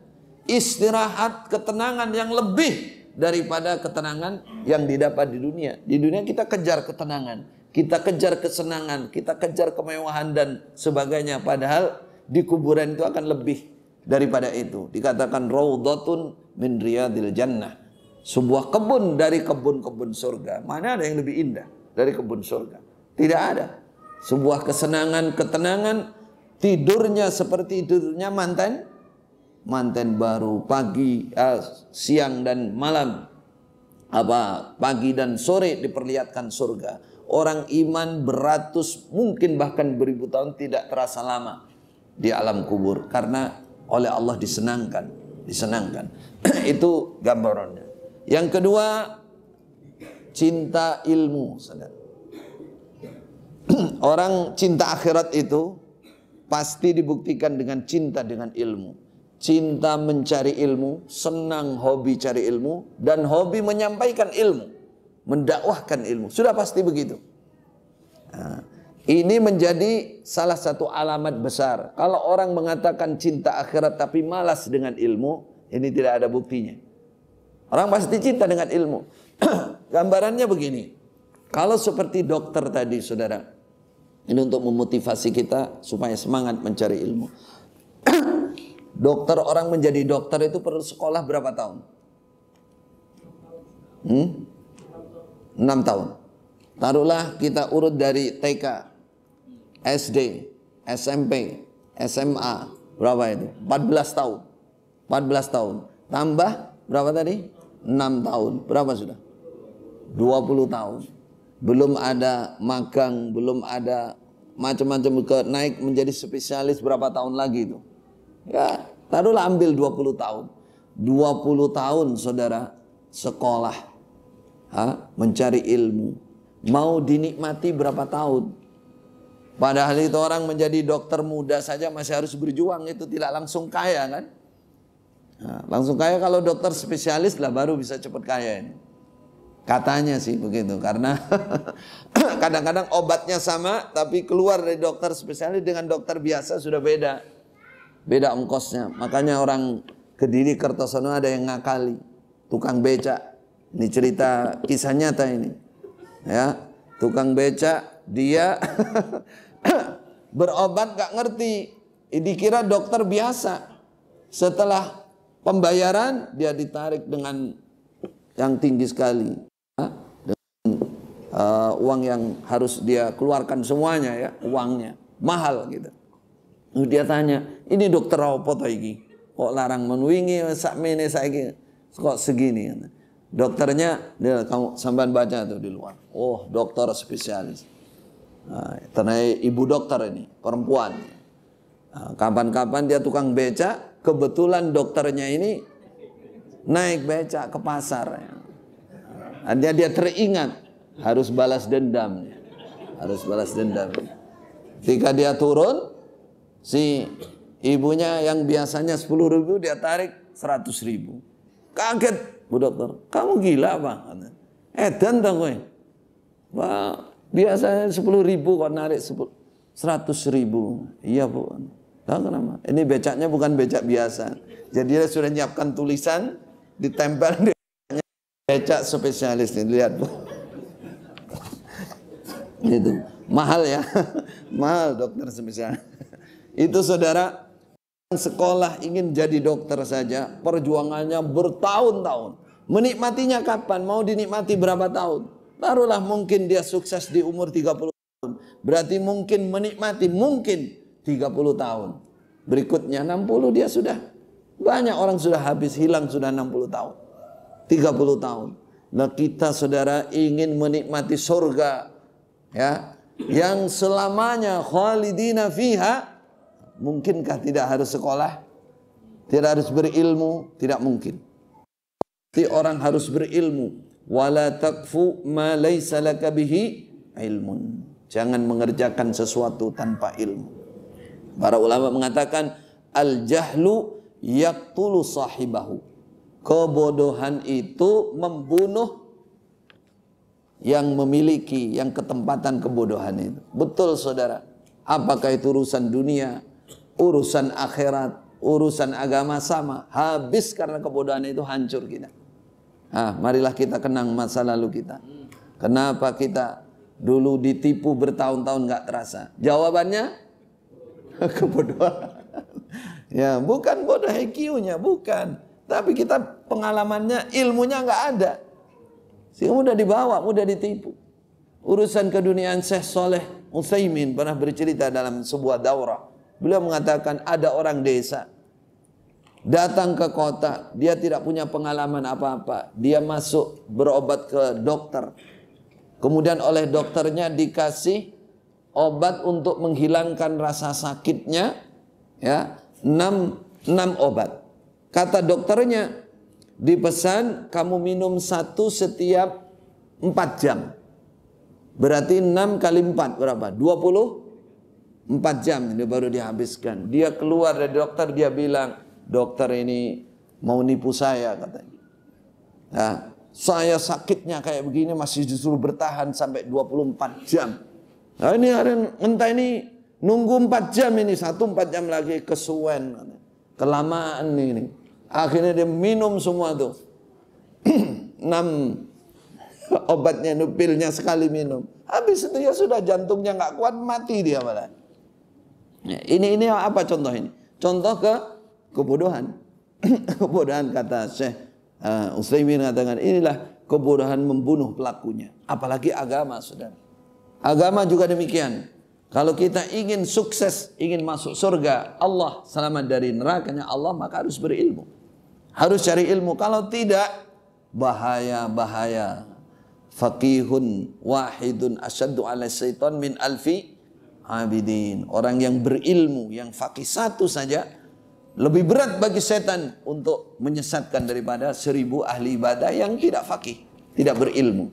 istirahat, ketenangan yang lebih daripada ketenangan yang didapat di dunia. Di dunia kita kejar ketenangan, kita kejar kesenangan, kita kejar kemewahan dan sebagainya. Padahal di kuburan itu akan lebih daripada itu. Dikatakan raudhatun min riyadil jannah, sebuah kebun dari kebun-kebun surga. Mana ada yang lebih indah dari kebun surga? Tidak ada. Sebuah kesenangan, ketenangan, tidurnya seperti tidurnya manten baru, pagi, siang dan malam, pagi dan sore diperlihatkan surga. Orang iman beratus mungkin bahkan beribu tahun tidak terasa lama di alam kubur karena oleh Allah disenangkan. Itu gambarannya. Yang kedua, cinta ilmu, saudara. Orang cinta akhirat itu pasti dibuktikan dengan cinta dengan ilmu. Cinta mencari ilmu, senang hobi cari ilmu, dan hobi menyampaikan ilmu, mendakwahkan ilmu. Sudah pasti begitu. Nah, ini menjadi salah satu alamat besar. Kalau orang mengatakan cinta akhirat tapi malas dengan ilmu, ini tidak ada buktinya. Orang pasti cinta dengan ilmu. Gambarannya begini. Kalau seperti dokter tadi, saudara, ini untuk memotivasi kita supaya semangat mencari ilmu. Dokter, orang menjadi dokter itu perlu sekolah berapa tahun? 6 tahun. Taruhlah kita urut dari TK, SD, SMP, SMA, berapa itu? 14 tahun. 14 tahun. Tambah berapa tadi? 6 tahun. Berapa sudah? 20 tahun. Belum ada magang, belum ada macam-macam, naik menjadi spesialis berapa tahun lagi itu? Ya, taruhlah ambil 20 tahun. 20 tahun saudara sekolah, mencari ilmu. Mau dinikmati berapa tahun? Padahal itu orang menjadi dokter muda saja masih harus berjuang, itu tidak langsung kaya kan? Nah, langsung kaya kalau dokter spesialis lah baru bisa cepat kaya ini. Katanya sih begitu, karena kadang-kadang obatnya sama, tapi keluar dari dokter spesialis dengan dokter biasa sudah beda ongkosnya. Makanya orang Kediri Kertosono ada yang ngakali, tukang becak. Ini cerita kisah nyata ini. Ya, tukang becak dia berobat gak ngerti, dikira dokter biasa. Setelah pembayaran dia ditarik dengan yang tinggi sekali. Uang yang harus dia keluarkan semuanya ya, uangnya mahal gitu. Dia tanya, ini dokter apa to iki? Kok larang menwingi sakmene saiki kok segini? Dokternya, dia kamu sampean baca tuh di luar. Oh, dokter spesialis. Nah, ternyata ibu dokter ini, perempuan. Kapan-kapan dia tukang becak, kebetulan dokternya ini naik becak ke pasar. Dia teringat harus balas dendam. Ketika dia turun, si ibunya yang biasanya 10.000 dia tarik 100.000. Kaget Bu Dokter, kamu gila Bang? Edan dong gue. Wah, biasanya 10.000 kok narik 100.000. Iya Bu. Tahu kenapa? Ini becaknya bukan becak biasa. Jadi dia sudah nyiapkan tulisan, ditempel di becak spesialis nih, lihat Bu. Itu mahal ya. Mahal dokter spesialis. Itu saudara, sekolah ingin jadi dokter saja perjuangannya bertahun-tahun. Menikmatinya kapan? Mau dinikmati berapa tahun? Taruhlah mungkin dia sukses di umur 30 tahun. Berarti mungkin menikmati 30 tahun. Berikutnya 60 dia sudah. Banyak orang sudah habis, hilang sudah 60 tahun. 30 tahun. Nah kita saudara ingin menikmati surga, ya, yang selamanya khalidina fiha. Mungkinkah tidak harus sekolah? Tidak harus berilmu? Tidak mungkin. Jadi orang harus berilmu. Wala taqfu ma laysa laka bihi ilmun. Jangan mengerjakan sesuatu tanpa ilmu. Para ulama mengatakan al-jahlu yaqtulu sahibahu. Kebodohan itu membunuh yang memiliki, yang ketempatan kebodohan itu. Betul saudara. Apakah itu urusan dunia, urusan akhirat, urusan agama sama. Habis karena kebodohan itu, hancur kita. Marilah kita kenang masa lalu kita. Kenapa kita dulu ditipu bertahun-tahun nggak terasa? Jawabannya kebodohan. Ya, bukan bodoh IQ-nya, bukan. Tapi kita pengalamannya, ilmunya nggak ada. Sehingga mudah dibawa, mudah ditipu. Urusan keduniaan Syekh Saleh Utsaimin pernah bercerita dalam sebuah daurah. Beliau mengatakan ada orang desa datang ke kota, dia tidak punya pengalaman apa-apa. Dia masuk berobat ke dokter. Kemudian oleh dokternya dikasih obat untuk menghilangkan rasa sakitnya, ya, 6 obat. Kata dokternya, dipesan kamu minum 1 setiap 4 jam. Berarti 6 kali 4 berapa? 24 jam ini baru dihabiskan. Dia keluar dari dokter, dia bilang, dokter ini mau nipu saya, katanya. Nah, saya sakitnya kayak begini masih disuruh bertahan sampai 24 jam. Nah, ini entah ini nunggu 4 jam ini, 4 jam lagi kesuwen. Kelamaan ini. Akhirnya dia minum semua tuh. 6 obatnya, pilnya sekali minum. Habis itu ya sudah, jantungnya nggak kuat, mati dia malah. Ya, ini apa contoh ini? Contoh kebodohan. Kebodohan, kata Syekh Utsaimin mengatakan, inilah kebodohan membunuh pelakunya. Apalagi agama, saudara. Agama juga demikian. Kalau kita ingin sukses, ingin masuk surga Allah, selamat dari nerakanya Allah, maka harus berilmu. Harus cari ilmu. Kalau tidak, bahaya. Faqihun wahidun asyaddu ala syaitan min alfi abidin. Orang yang berilmu, yang faqih satu saja, lebih berat bagi setan untuk menyesatkan daripada 1000 ahli ibadah yang tidak faqih, tidak berilmu.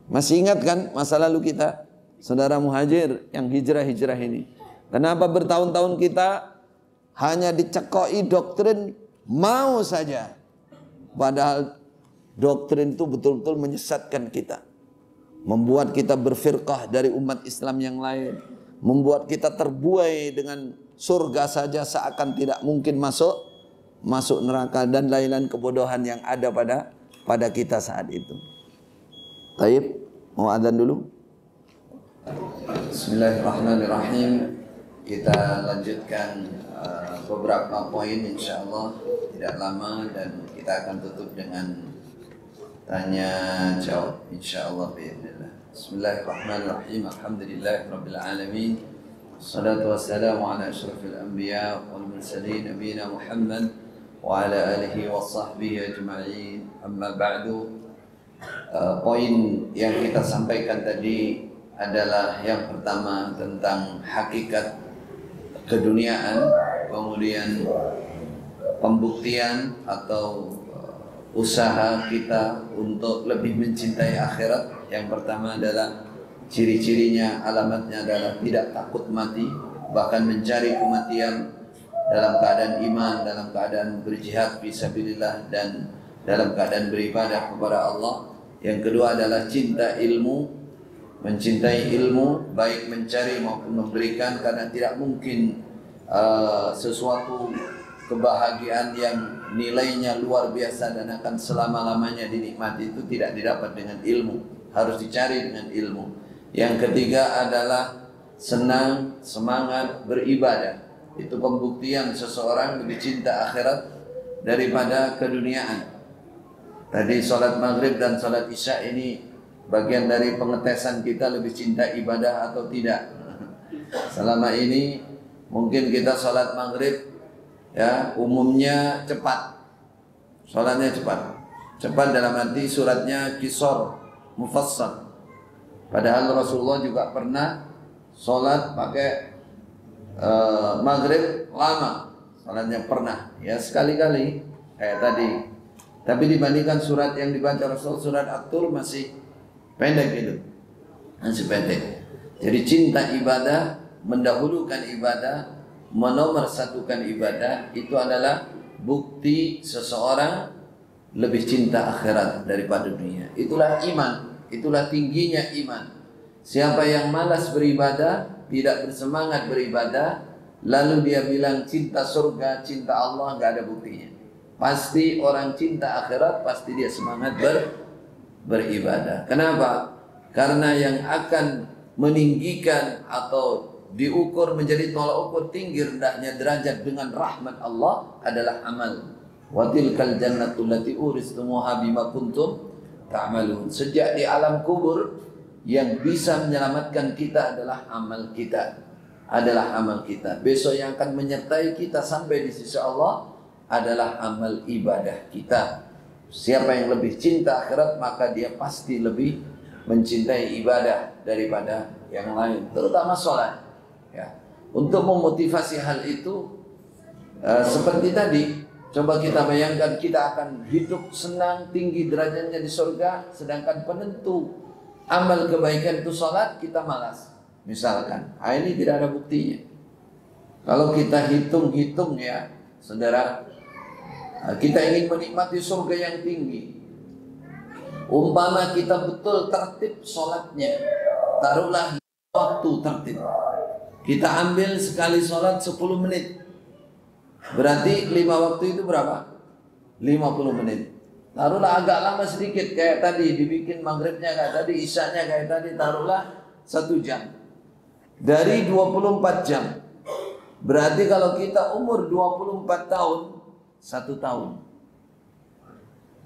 Masih ingat kan masa lalu kita, saudara muhajir yang hijrah ini? Kenapa bertahun-tahun kita hanya dicekoi doktrin mau saja, padahal doktrin itu betul-betul menyesatkan kita, membuat kita berfirqah dari umat Islam yang lain, membuat kita terbuai dengan surga saja seakan tidak mungkin masuk neraka, dan lain-lain kebodohan yang ada pada kita saat itu. Taib, mau adzan dulu. Bismillahirrahmanirrahim. Kita lanjutkan beberapa poin, insyaallah tidak lama, dan kita akan tutup dengan tanya jawab insyaallah biidznillah. Bismillahirrahmanirrahim. Alhamdulillahirabbil alamin. Wassalatu wassalamu ala asyrafil anbiya wal mursalin nabiyina Muhammad wa ala alihi washabbihi ajma'in. Amma ba'du. Poin yang kita sampaikan tadi adalah yang pertama tentang hakikat keduniaan, kemudian pembuktian atau usaha kita untuk lebih mencintai akhirat. Yang pertama adalah ciri-cirinya, alamatnya adalah tidak takut mati, bahkan mencari kematian dalam keadaan iman, dalam keadaan berjihad fisabilillah, dan dalam keadaan beribadah kepada Allah. Yang kedua adalah cinta ilmu, mencintai ilmu, baik mencari maupun memberikan, karena tidak mungkin sesuatu kebahagiaan yang nilainya luar biasa dan akan selama-lamanya dinikmati itu tidak didapat dengan ilmu, harus dicari dengan ilmu. Yang ketiga adalah senang, semangat beribadah. Itu pembuktian seseorang lebih cinta akhirat daripada keduniaan. Tadi sholat maghrib dan sholat isya ini bagian dari pengetesan kita lebih cinta ibadah atau tidak. Selama ini mungkin kita sholat maghrib, ya, umumnya cepat, sholatnya cepat dalam arti suratnya qisar, mufassal. Padahal Rasulullah juga pernah sholat pakai maghrib lama, sholatnya pernah, ya, sekali-kali kayak tadi. Tapi dibandingkan surat yang dibaca Rasul, surat At-Tur masih pendek itu, masih pendek. Jadi cinta ibadah, mendahulukan ibadah, menomorsatukan ibadah, itu adalah bukti seseorang lebih cinta akhirat daripada dunia. Itulah iman, itulah tingginya iman. Siapa yang malas beribadah, tidak bersemangat beribadah, lalu dia bilang cinta surga, cinta Allah, nggak ada buktinya. Pasti orang cinta akhirat, pasti dia semangat beribadah. Kenapa? Karena yang akan meninggikan atau diukur menjadi tolak ukur tinggi rendahnya derajat dengan rahmat Allah adalah amal. Wa tilkal jannatu allati uristumuha bima kuntum ta'malun. Sejak di alam kubur, yang bisa menyelamatkan kita adalah amal kita. Adalah amal kita. Besok yang akan menyertai kita sampai di sisi Allah adalah amal ibadah kita. Siapa yang lebih cinta akhirat, maka dia pasti lebih mencintai ibadah daripada yang lain, terutama sholat. Ya. Untuk memotivasi hal itu, seperti tadi, coba kita bayangkan kita akan hidup senang, tinggi derajatnya di surga, sedangkan penentu amal kebaikan itu sholat, kita malas. Misalkan, ini tidak ada buktinya. Kalau kita hitung-hitung ya, saudara, kita ingin menikmati surga yang tinggi. Umpama kita betul tertib sholatnya, taruhlah waktu tertib. Kita ambil sekali sholat 10 menit. Berarti 5 waktu itu berapa? 50 menit. Taruhlah agak lama sedikit, kayak tadi dibikin maghribnya kayak tadi, isyanya kayak tadi, taruhlah 1 jam. Dari 24 jam. Berarti kalau kita umur 24 tahun, 1 tahun.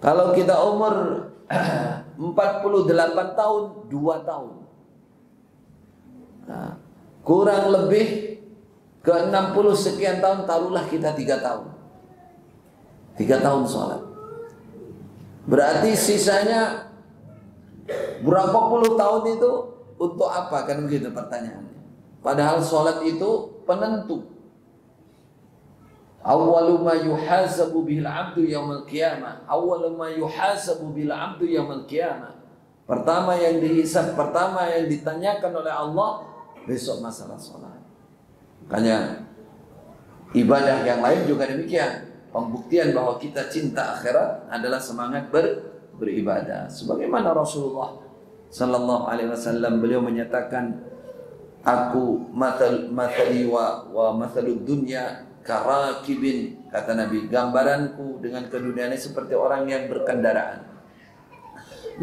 Kalau kita umur 48 tahun, 2 tahun. Nah, kurang lebih ke 60 sekian tahun, taruhlah kita 3 tahun. 3 tahun sholat. Berarti sisanya berapa puluh tahun itu untuk apa? Kan begitu pertanyaannya. Padahal sholat itu penentu. Awwalu ma yuhasabu bil 'abdu yaumil qiyamah. Awwalu ma yuhasabu bil 'abdu yaumil qiyamah. Pertama yang dihisab, pertama yang ditanyakan oleh Allah besok masalah sholat. Makanya ibadah yang lain juga demikian. Pembuktian bahwa kita cinta akhirat adalah semangat beribadah. Sebagaimana Rasulullah sallallahu alaihi wasallam, beliau menyatakan, aku mathali wa mathalud dunya karakibin, kata Nabi, gambaranku dengan kedudukan ini seperti orang yang berkendaraan,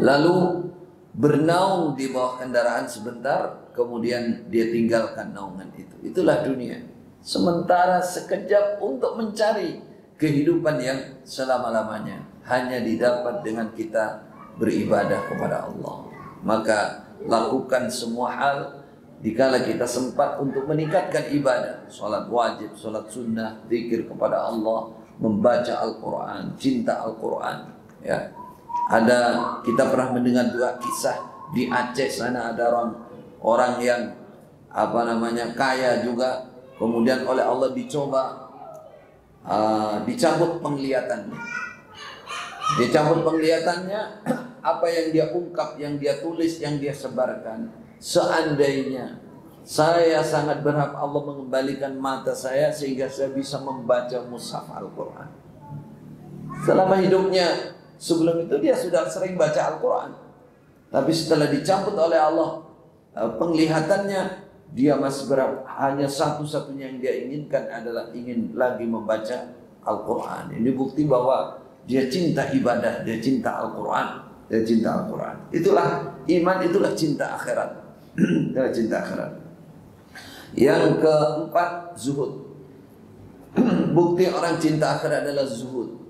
lalu bernaung di bawah kendaraan sebentar, kemudian dia tinggalkan naungan itu. Itulah dunia. Sementara sekejap untuk mencari kehidupan yang selama-lamanya hanya didapat dengan kita beribadah kepada Allah. Maka lakukan semua hal dikala kita sempat untuk meningkatkan ibadah, sholat wajib, sholat sunnah, zikir kepada Allah, membaca Al-Quran, cinta Al-Quran. Ya, kita pernah mendengar juga kisah di Aceh sana, ada orang yang kaya juga, kemudian oleh Allah dicabut penglihatannya. Dicabut penglihatannya, apa yang dia ungkap, yang dia tulis, yang dia sebarkan, seandainya saya sangat berharap Allah mengembalikan mata saya sehingga saya bisa membaca mushaf Al-Quran. Selama hidupnya sebelum itu dia sudah sering baca Al-Quran, tapi setelah dicabut oleh Allah penglihatannya, dia masih berharap hanya satu-satunya yang dia inginkan adalah ingin lagi membaca Al-Quran. Ini bukti bahwa dia cinta ibadah, dia cinta Al-Quran, dia cinta Al-Quran. Itulah iman, itulah cinta akhirat. Itulah cinta akhirat. Yang keempat, zuhud. Bukti orang cinta akhirat adalah zuhud.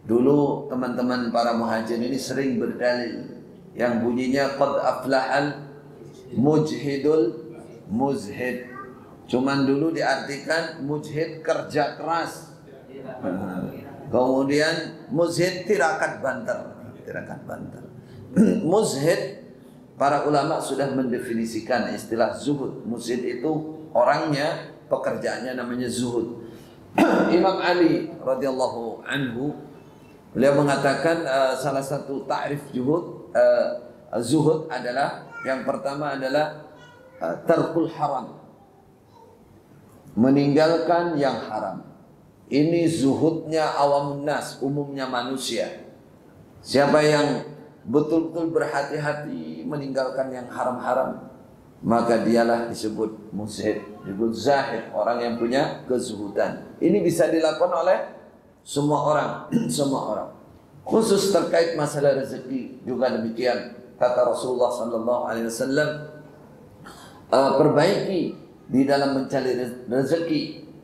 Dulu teman-teman para muhajir ini sering berdalil yang bunyinya qad aflahal mujhidul muzhid. Cuman dulu diartikan mujhid kerja keras. Kemudian muzhid tirakat banter. Tirakat banter. Muzhid, para ulama sudah mendefinisikan istilah zuhud. Muzhid itu orangnya, pekerjaannya namanya zuhud. Imam Ali radhiyallahu anhu, beliau mengatakan salah satu ta'rif zuhud adalah, yang pertama adalah tarkul haram, meninggalkan yang haram. Ini zuhudnya awamun nas, umumnya manusia. Siapa yang betul-betul berhati-hati meninggalkan yang haram-haram, maka dialah disebut muzhid, disebut zahid, orang yang punya kezuhudan. Ini bisa dilakukan oleh semua orang, semua orang. Khusus terkait masalah rezeki juga demikian. Kata Rasulullah sallallahu alaihi wasallam, perbaiki di dalam mencari rezeki.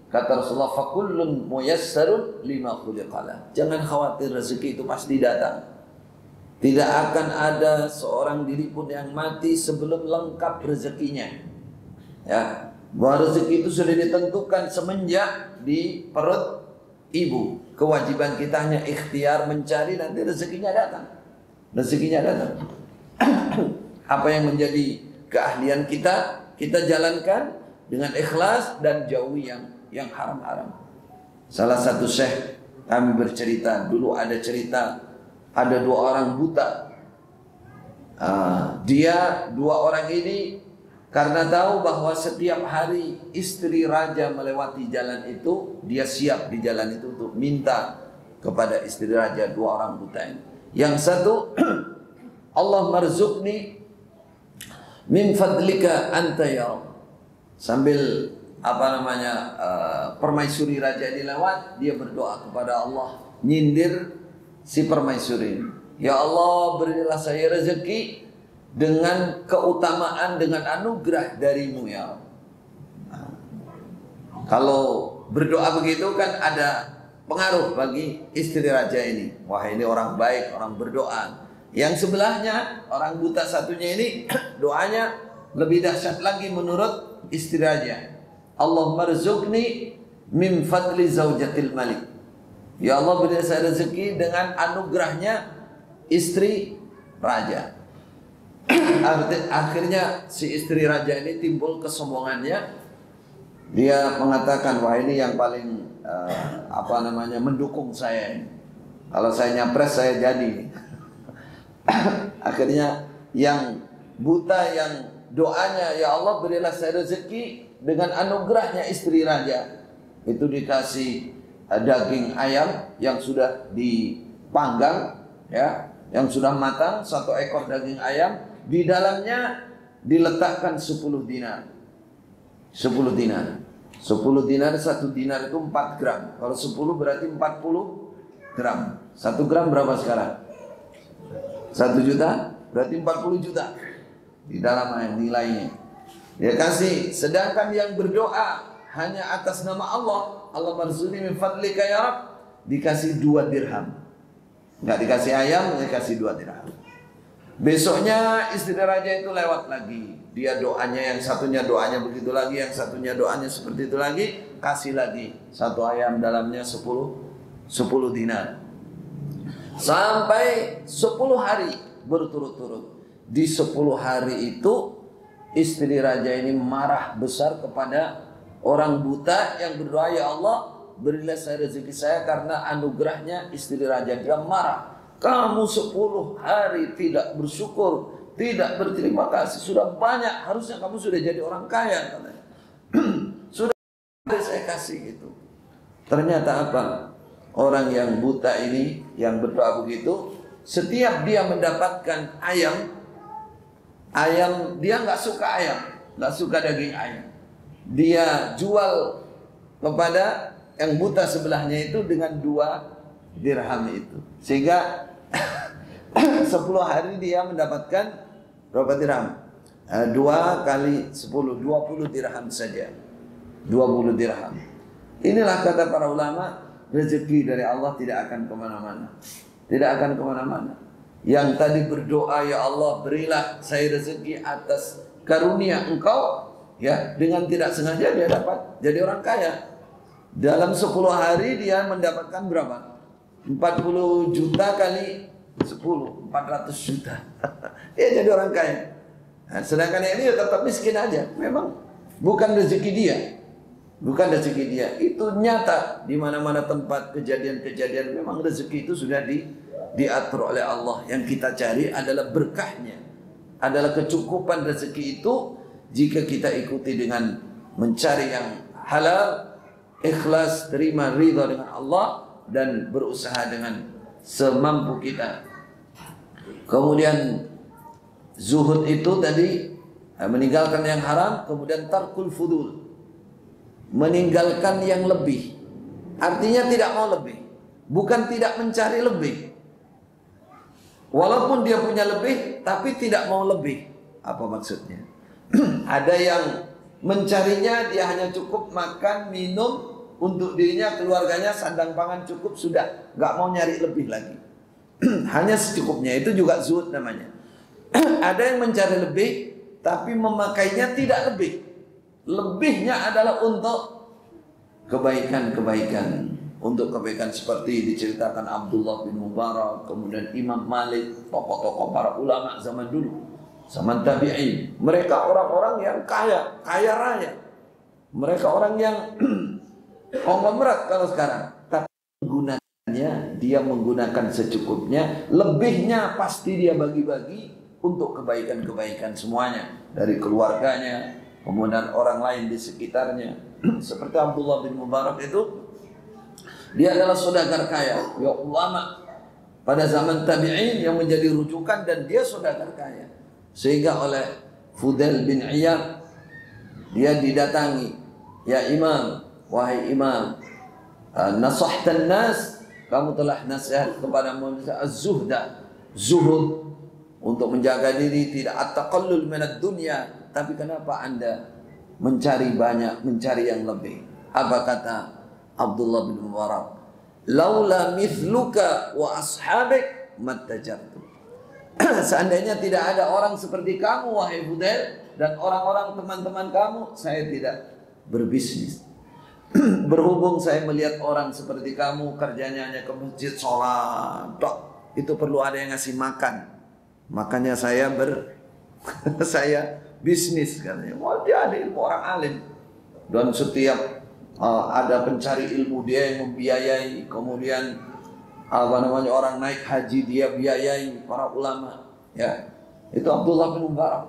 Kata Rasulullah, fakullun muyassarun lima khuliqalah. Jangan khawatir, rezeki itu pasti datang. Tidak akan ada seorang diri pun yang mati sebelum lengkap rezekinya. Ya, bahwa rezeki itu sudah ditentukan semenjak di perut ibu. Kewajiban kita hanya ikhtiar mencari, nanti rezekinya datang. Rezekinya datang. Apa yang menjadi keahlian kita, kita jalankan dengan ikhlas dan jauhi yang haram-haram. Salah satu syekh kami bercerita, dulu ada cerita, ada dua orang buta. Dua orang ini karena tahu bahwa setiap hari istri raja melewati jalan itu, dia siap di jalan itu untuk minta kepada istri raja, dua orang buta ini. Yang satu, Allah marzuqni min fadlika anta ya Rabb. Sambil permaisuri raja ini lewat, dia berdoa kepada Allah, nyindir si permaisuri. Ya Allah, berilah saya rezeki dengan keutamaan, dengan anugerah darimu ya Allah. Kalau berdoa begitu kan ada pengaruh bagi istri raja ini. Wah, ini orang baik, orang berdoa. Yang sebelahnya, orang buta satunya ini doanya lebih dahsyat lagi menurut istri raja. Allah marzuqni min fadli zaujatil malik. Ya Allah, beri saya rezeki dengan anugerahnya istri raja. Akhirnya si istri raja ini timbul kesombongannya. Dia mengatakan, wah ini yang paling mendukung saya ini. Kalau saya nyapres saya jadi. Akhirnya yang buta yang doanya, ya Allah berilah saya rezeki dengan anugerahnya istri raja, itu dikasih daging ayam yang sudah dipanggang, ya, yang sudah matang, 1 ekor daging ayam, di dalamnya diletakkan 10 dinar. 10 dinar. 10 dinar, 1 dinar itu 4 gram. Kalau 10 berarti 40 gram. 1 gram berapa sekarang? 1 juta, berarti 40 juta. Di dalam nilainya. Dia kasih, sedangkan yang berdoa hanya atas nama Allah, Allah marzuqni min fadlika ya Rabb, dikasih 2 dirham. Enggak dikasih ayam, dikasih 2 dirham. Besoknya istri raja itu lewat lagi. Dia doanya, yang satunya doanya begitu lagi, yang satunya doanya seperti itu lagi, kasih lagi 1 ayam, dalamnya 10 dinar. Sampai 10 hari berturut-turut. Di 10 hari itu istri raja ini marah besar kepada orang buta yang berdoa, ya Allah berilah saya rezeki saya karena anugerahnya istri raja. Dia marah, kamu 10 hari tidak bersyukur, tidak berterima kasih, sudah banyak, harusnya kamu sudah jadi orang kaya katanya. Sudah saya kasih gitu. Ternyata apa? Orang yang buta ini yang berdoa begitu, setiap dia mendapatkan ayam, dia nggak suka ayam, nggak suka daging ayam. Dia jual kepada yang buta sebelahnya itu dengan 2 dirham itu. Sehingga 10 hari dia mendapatkan berapa dirham? 2 kali 10, 20 dirham saja. 20 dirham. Inilah kata para ulama, rezeki dari Allah tidak akan kemana-mana. Tidak akan kemana-mana. Yang tadi berdoa, ya Allah berilah saya rezeki atas karunia engkau, ya, dengan tidak sengaja dia dapat jadi orang kaya. Dalam 10 hari dia mendapatkan berapa? 40 juta kali 10, 400 juta. Dia jadi orang kaya. Nah, sedangkan ini tetap miskin aja. Memang bukan rezeki dia. Bukan rezeki dia. Itu nyata di mana-mana tempat kejadian-kejadian, memang rezeki itu sudah diatur oleh Allah. Yang kita cari adalah berkahnya, adalah kecukupan rezeki itu jika kita ikuti dengan mencari yang halal, ikhlas, terima ridha dengan Allah, dan berusaha dengan semampu kita. Kemudian zuhud itu tadi meninggalkan yang haram, kemudian tarkul fudul, meninggalkan yang lebih. Artinya tidak mau lebih, bukan tidak mencari lebih. Walaupun dia punya lebih, tapi tidak mau lebih. Apa maksudnya? Ada yang mencarinya, dia hanya cukup makan, minum untuk dirinya, keluarganya, sandang pangan cukup, sudah, nggak mau nyari lebih lagi. Hanya secukupnya, itu juga zuhud namanya. Ada yang mencari lebih, tapi memakainya tidak lebih. Lebihnya adalah untuk kebaikan-kebaikan. Untuk kebaikan seperti diceritakan Abdullah bin Mubarak, kemudian Imam Malik, tokoh-tokoh para ulama zaman dulu, zaman tabi'in. Mereka orang-orang yang kaya, kaya raya. Mereka orang yang konglomerat kalau sekarang. Tapi menggunakannya, dia menggunakan secukupnya. Lebihnya pasti dia bagi-bagi untuk kebaikan-kebaikan semuanya, dari keluarganya, kemudian orang lain di sekitarnya. Seperti Abdullah bin Mubarak itu, dia adalah saudagar kaya, ya ulama pada zaman tabi'in yang menjadi rujukan, dan dia saudagar kaya. Sehingga oleh Fudail bin Iyad dia didatangi, ya imam, wahai imam, nasahtan nas, kamu telah nasihat kepada manusia az-zuhda, zuhud, untuk menjaga diri, tidak at-taqallul minad dunya. Tapi kenapa anda mencari banyak, mencari yang lebih? Apa kata Abdullah bin Mubarak? Laula mithluka wa ashabik mattajartu. Seandainya tidak ada orang seperti kamu, wahai Fudail, dan orang-orang teman-teman kamu, saya tidak berbisnis. Berhubung saya melihat orang seperti kamu, kerjanya hanya ke masjid, sholat, itu perlu ada yang ngasih makan. Makanya saya saya bisnis katanya. Wah, dia ada ilmu, orang alim. Dan setiap ada pencari ilmu, dia yang membiayai. Kemudian orang naik haji, dia biayai para ulama. Ya, itu Abdullah bin Mubarak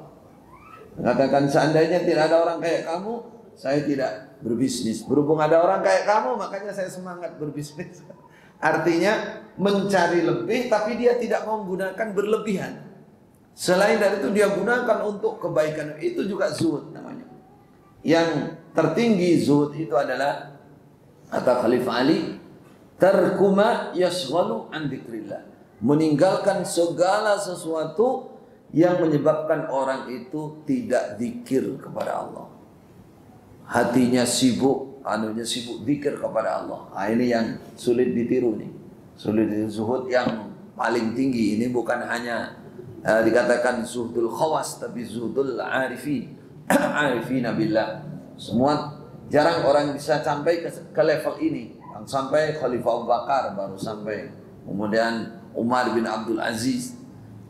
mengatakan, seandainya tidak ada orang kayak kamu, saya tidak berbisnis. Berhubung ada orang kayak kamu, makanya saya semangat berbisnis. Artinya mencari lebih, tapi dia tidak mau menggunakan berlebihan. Selain dari itu, dia gunakan untuk kebaikan. Itu juga zuhud namanya. Yang tertinggi zuhud itu adalah, kata Khalifah Ali, tarkuma yashghalu an dzikrillah, meninggalkan segala sesuatu yang menyebabkan orang itu tidak zikir kepada Allah. Hatinya sibuk, sibuk zikir kepada Allah. Ini yang sulit ditiru nih. Sulit ditiru. Zuhud yang paling tinggi ini bukan hanya dikatakan zuhdul khawas, tapi zuhdul arifina billah. Semua jarang orang bisa sampai ke level ini. Yang sampai Khalifah Abu Bakar baru sampai, kemudian Umar bin Abdul Aziz.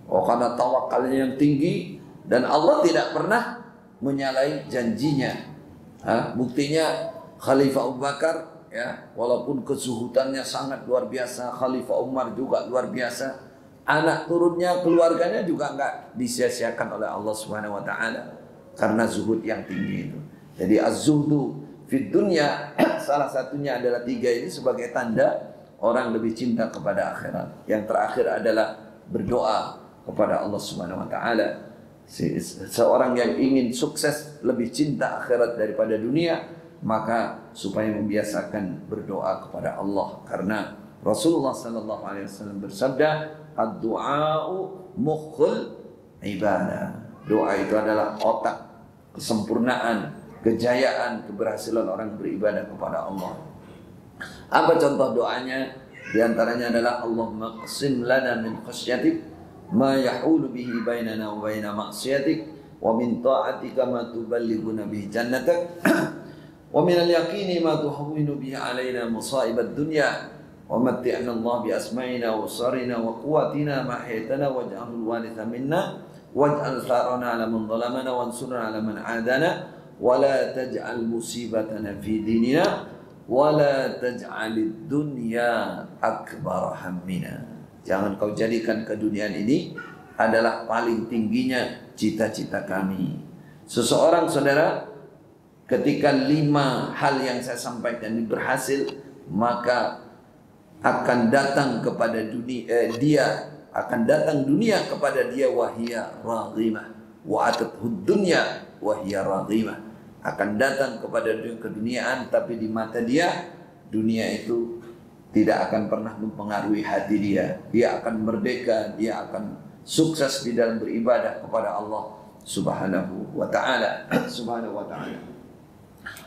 Karena tawakalnya yang tinggi, dan Allah tidak pernah menyalahi janjinya. Buktinya Khalifah Abu Bakar, ya, walaupun kezuhudannya sangat luar biasa, Khalifah Umar juga luar biasa. Anak turunnya, keluarganya juga enggak disia-siakan oleh Allah Subhanahu wa taala karena zuhud yang tinggi itu. Jadi az-zuhdu fid dunya salah satunya adalah 3 ini sebagai tanda orang lebih cinta kepada akhirat. Yang terakhir adalah berdoa kepada Allah Subhanahu wa taala. Seorang yang ingin sukses lebih cinta akhirat daripada dunia, maka supaya membiasakan berdoa kepada Allah, karena Rasulullah sallallahu alaihi wasallam bersabda, ad-du'a'u mukhul ibadah. Doa itu adalah otak kesempurnaan, kejayaan, keberhasilan orang beribadah kepada Allah. Apa contoh doanya? Di antaranya adalah Allahumma qsim lana min khasyatik ma yahulu bihi bainana wa baina ma'siyatik, wa min ta'atika ma tuballighuna bihi jannatak, wa min al-yaqini ma tuhawwinu bihi alaina musa'ibad dunya, wa matti'na Allah bi asma'ina wa sarina wa quwwatina ma ahyaytana waj'alhu al-waritha minna waj'al tharana 'ala man zalamana wansurna 'ala man 'adana wa la taj'al musibatana fi dinina wa la taj'alid dunya akbar hammina. Jangan kau jadikan keduniaan ini adalah paling tingginya cita-cita kami. Seseorang, saudara, ketika 5 hal yang saya sampaikan ini berhasil, maka akan datang kepada dunia, dia akan datang dunia kepada dia wahia raghimah, wa atathud dunya wa hiya raghimah. Akan datang kepada keduniaan, tapi di mata dia dunia itu tidak akan pernah mempengaruhi hati dia. Dia akan merdeka, dia akan sukses di dalam beribadah kepada Allah Subhanahu wa taala. Subhanahu wa taala.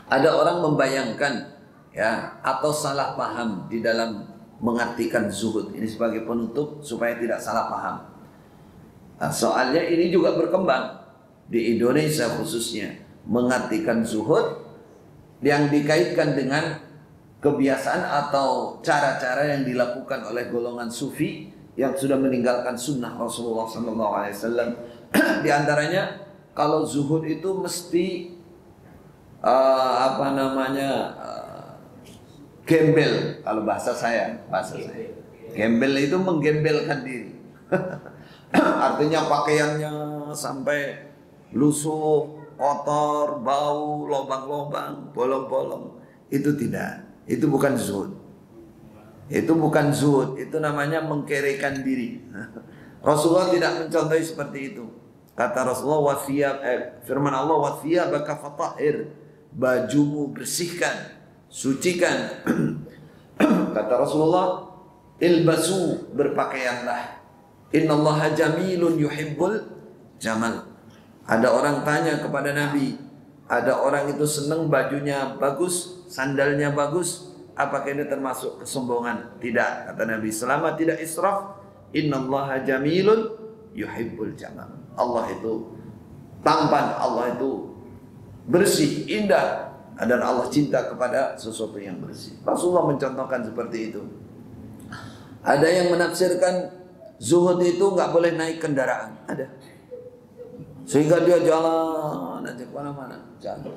Ada orang membayangkan ya atau salah paham di dalam mengartikan zuhud. Ini sebagai penutup supaya tidak salah paham. Nah, soalnya ini juga berkembang di Indonesia khususnya, mengartikan zuhud yang dikaitkan dengan kebiasaan atau cara-cara yang dilakukan oleh golongan sufi yang sudah meninggalkan sunnah Rasulullah SAW. Di antaranya kalau zuhud itu mesti gembel. Kalau bahasa saya gembel itu menggembelkan diri. Artinya pakaiannya sampai lusuh, kotor, bau, lobang-lobang, bolong-bolong. Itu tidak. Itu bukan zuhud. Itu bukan zuhud. Itu namanya mengkerekan diri. Rasulullah tidak mencontohi seperti itu. Kata Rasulullah, firman Allah, wa thiyabaka fatahhir, bajumu bersihkan, sucikan. Kata Rasulullah, ilbasu, berpakaianlah. Innallaha jamilun yuhibbul jamal. Ada orang tanya kepada Nabi, ada orang itu senang bajunya bagus, sandalnya bagus, apakah ini termasuk kesombongan? Tidak, kata Nabi, selama tidak israf. Innallaha jamilun yuhibbul jamal. Allah itu tampan, Allah itu bersih, indah, dan Allah cinta kepada sesuatu yang bersih. Rasulullah mencontohkan seperti itu. Ada yang menafsirkan zuhud itu nggak boleh naik kendaraan, ada. Sehingga dia jalan aja kemana-mana, jalan.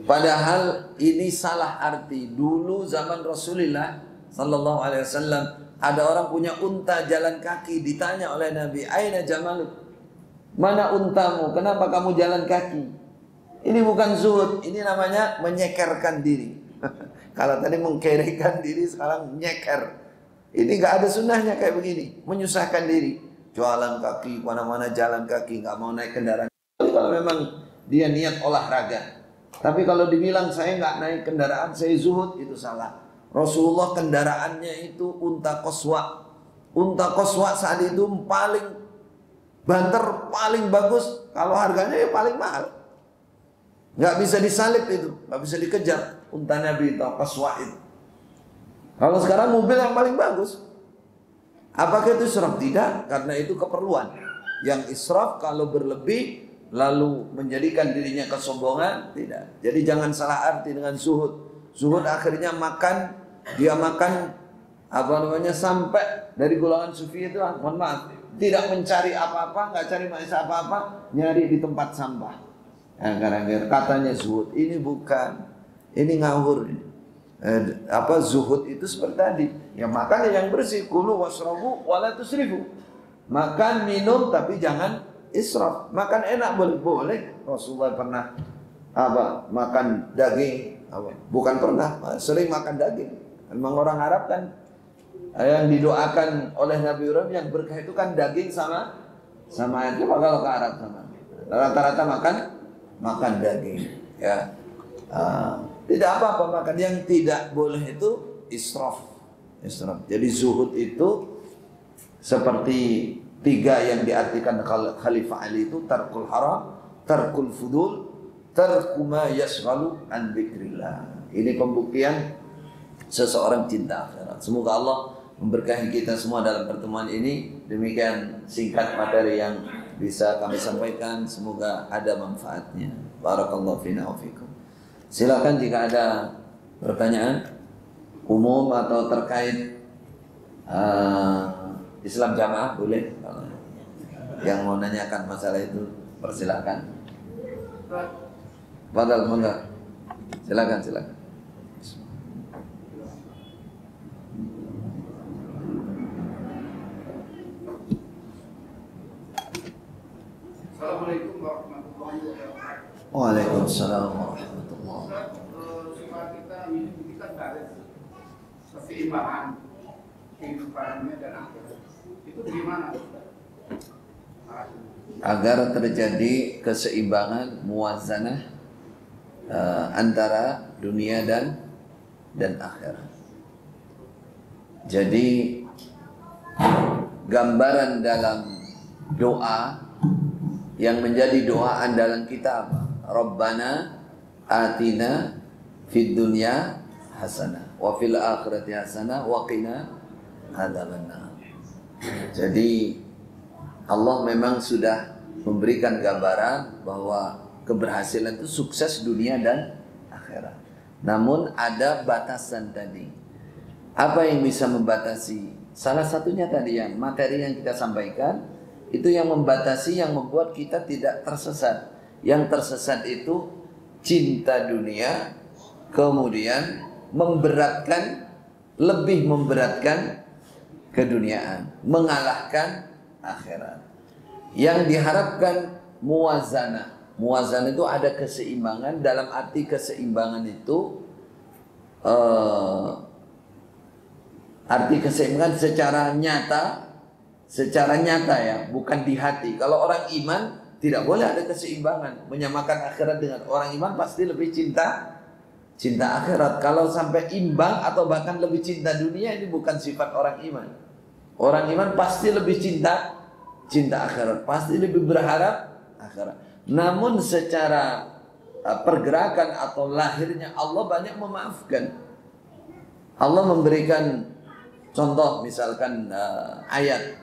Padahal ini salah arti. Dulu zaman Rasulullah Sallallahu Alaihi Wasallam ada orang punya unta jalan kaki, ditanya oleh Nabi, aina jamaluk? Mana untamu? Kenapa kamu jalan kaki? Ini bukan zuhud, ini namanya menyekerkan diri. Kalau tadi mengkerekan diri, sekarang nyeker. Ini nggak ada sunnahnya kayak begini, menyusahkan diri, jualan kaki, mana-mana jalan kaki, nggak mau naik kendaraan. Kalau memang dia niat olahraga, tapi kalau dibilang saya nggak naik kendaraan, saya zuhud, itu salah. Rasulullah kendaraannya itu unta qaswa. Unta qaswa saat itu paling banter, paling bagus. Kalau harganya ya paling mahal. Nggak bisa disalip itu, nggak bisa dikejar unta Nabi atau qaswa itu. Kalau sekarang mobil yang paling bagus. Apakah itu israf? Tidak, karena itu keperluan. Yang israf kalau berlebih lalu menjadikan dirinya kesombongan, tidak. Jadi jangan salah arti dengan zuhud. Zuhud akhirnya makan, dia makan sampai dari golongan sufi itu, mohon maaf, tidak mencari apa-apa, nggak cari maisa apa-apa, nyari di tempat sampah. Kadang-kadang katanya zuhud, ini bukan, ini ngawur ini. Zuhud itu seperti tadi, ya makan yang bersih, kulu wasrabu wala tusrifu. Makan minum tapi jangan israf. Makan enak boleh. Rasulullah pernah makan daging, bukan pernah, sering makan daging. Memang orang Arab kan yang didoakan oleh Nabi Ibrahim yang berkah itu kan daging sama air. Coba kalau ke Arab sama rata-rata makan daging, ya. Tidak apa-apa makan. Yang tidak boleh itu israf. Jadi zuhud itu seperti tiga yang diartikan Khalifah Ali itu: tarkul haram, tarkul fudul, tarku ma yashghalu an dzikrillah. Ini pembuktian seseorang cinta akhirat. Semoga Allah memberkahi kita semua dalam pertemuan ini. Demikian singkat materi yang bisa kami sampaikan. Semoga ada manfaatnya. Barakallahu fina wa fikum. Silakan jika ada pertanyaan umum atau terkait Islam jamaah boleh. Yang mau nanyakan masalah itu persilakan. Padahal enggak. Silakan. Assalamualaikum warahmatullahi wabarakatuh. Waalaikumsalam warahmatullahi wabarakatuh. Supaya kita garis keseimbangan kehidupan dunia dan akhirat itu bagaimana? agar terjadi keseimbangan muwazanah antara dunia dan akhirat. Jadi gambaran dalam doa yang menjadi doa andalan kita apa? Rabbana atina fid dunya hasanah wa fil akhirati hasanah wa qina adzabannar. Jadi Allah memang sudah memberikan gambaran bahwa keberhasilan itu sukses dunia dan akhirat. Namun ada batasan tadi. Apa yang bisa membatasi? Salah satunya tadi yang materi yang kita sampaikan, itu yang membatasi, yang membuat kita tidak tersesat. Yang tersesat itu cinta dunia, kemudian memberatkan, lebih memberatkan keduniaan, mengalahkan akhirat. Yang diharapkan muwazanah. Muwazanah itu ada keseimbangan, dalam arti keseimbangan itu arti keseimbangan secara nyata ya, bukan di hati. Kalau orang iman tidak boleh ada keseimbangan, menyamakan akhirat dengan orang iman pasti lebih cinta akhirat. Kalau sampai imbang atau bahkan lebih cinta dunia, ini bukan sifat orang iman. Orang iman pasti lebih cinta akhirat, pasti lebih berharap akhirat. Namun secara pergerakan atau lahirnya Allah banyak memaafkan. Allah memberikan contoh, misalkan ayat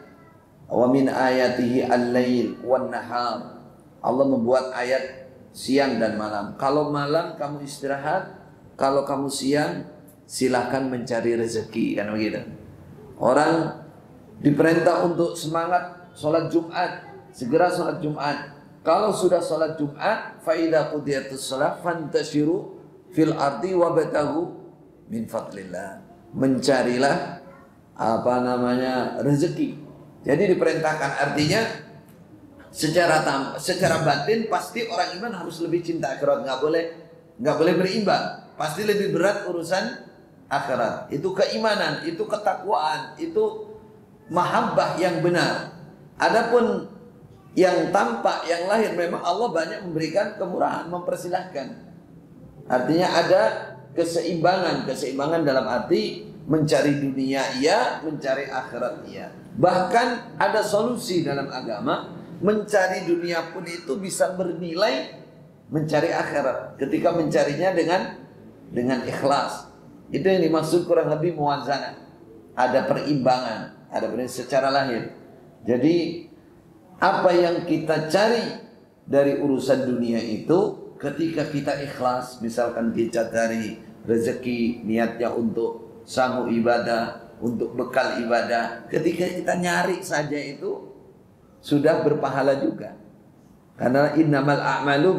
wa min ayatihi al-lail wan nahar. Allah membuat ayat siang dan malam. Kalau malam kamu istirahat, kalau kamu siang silahkan mencari rezeki, kan begitu. Orang diperintah untuk semangat sholat Jumat, segera sholat Jumat. Kalau sudah sholat Jumat, fa idza qudiyatus shalah fantashiru fil ardi wabtaghu min fadlillah. Mencarilah rezeki. Jadi diperintahkan, artinya secara batin pasti orang iman harus lebih cinta akhirat, nggak boleh berimbang, pasti lebih berat urusan akhirat. Itu keimanan, itu ketakwaan, itu mahabbah yang benar. Adapun yang tampak, yang lahir, memang Allah banyak memberikan kemurahan, mempersilahkan. Artinya ada keseimbangan dalam arti mencari dunia iya, mencari akhirat iya. Bahkan ada solusi dalam agama, mencari dunia pun itu bisa bernilai mencari akhirat ketika mencarinya dengan ikhlas. Itu yang dimaksud kurang lebih muwazanah. Ada perimbangan, secara lahir. Jadi apa yang kita cari dari urusan dunia itu, ketika kita ikhlas, misalkan kita cari rezeki, niatnya untuk sanggup ibadah, untuk bekal ibadah, ketika kita nyari saja itu sudah berpahala juga. Karena innamal a'malu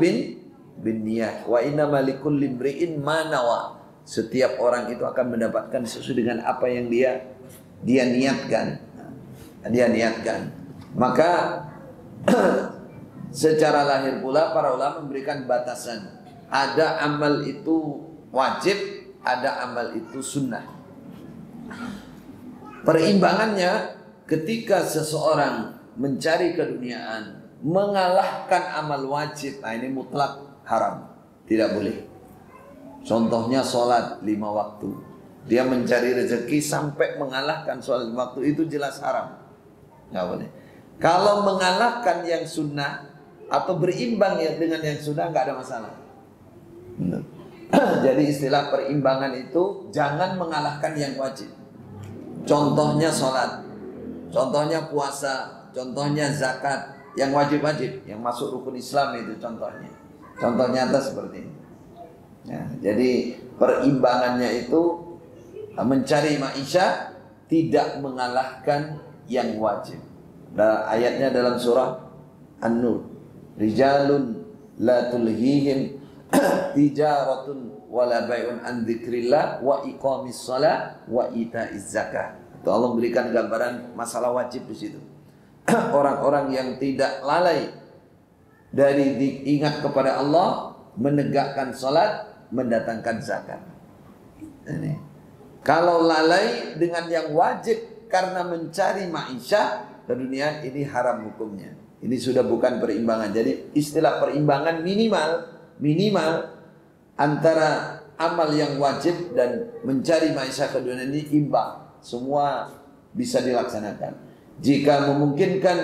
binniyat wa innamal likulli imri'in ma nawa. Setiap orang itu akan mendapatkan sesuai dengan apa yang dia niatkan. Maka secara lahir pula para ulama memberikan batasan. Ada amal itu wajib, ada amal itu sunnah. Perimbangannya ketika seseorang mencari keduniaan, mengalahkan amal wajib, nah ini mutlak haram, tidak boleh. Contohnya sholat 5 waktu, dia mencari rezeki sampai mengalahkan sholat 5 waktu, itu jelas haram, nggak boleh. Kalau mengalahkan yang sunnah atau berimbang ya dengan yang sunnah, nggak ada masalah. Jadi istilah perimbangan itu jangan mengalahkan yang wajib. Contohnya sholat, contohnya puasa, contohnya zakat, yang wajib-wajib, yang masuk rukun Islam itu contohnya. Contoh nyata seperti ini. Ya, jadi perimbangannya itu mencari maisha tidak mengalahkan yang wajib. Nah, ayatnya dalam surah An-Nur. Rijalun la tulhihim tijaratun wala bai'un an dzikrillah wa iqamis shalah wa itaiz zakah. Itu Allah memberikan gambaran masalah wajib di situ. Orang-orang yang tidak lalai dari ingat kepada Allah, menegakkan salat, mendatangkan zakat. Ini. Kalau lalai dengan yang wajib karena mencari maisha, keduniaan, ini haram hukumnya. Ini sudah bukan perimbangan. Jadi istilah perimbangan minimal antara amal yang wajib dan mencari maisha keduniaan ini imbang. Semua bisa dilaksanakan. Jika memungkinkan,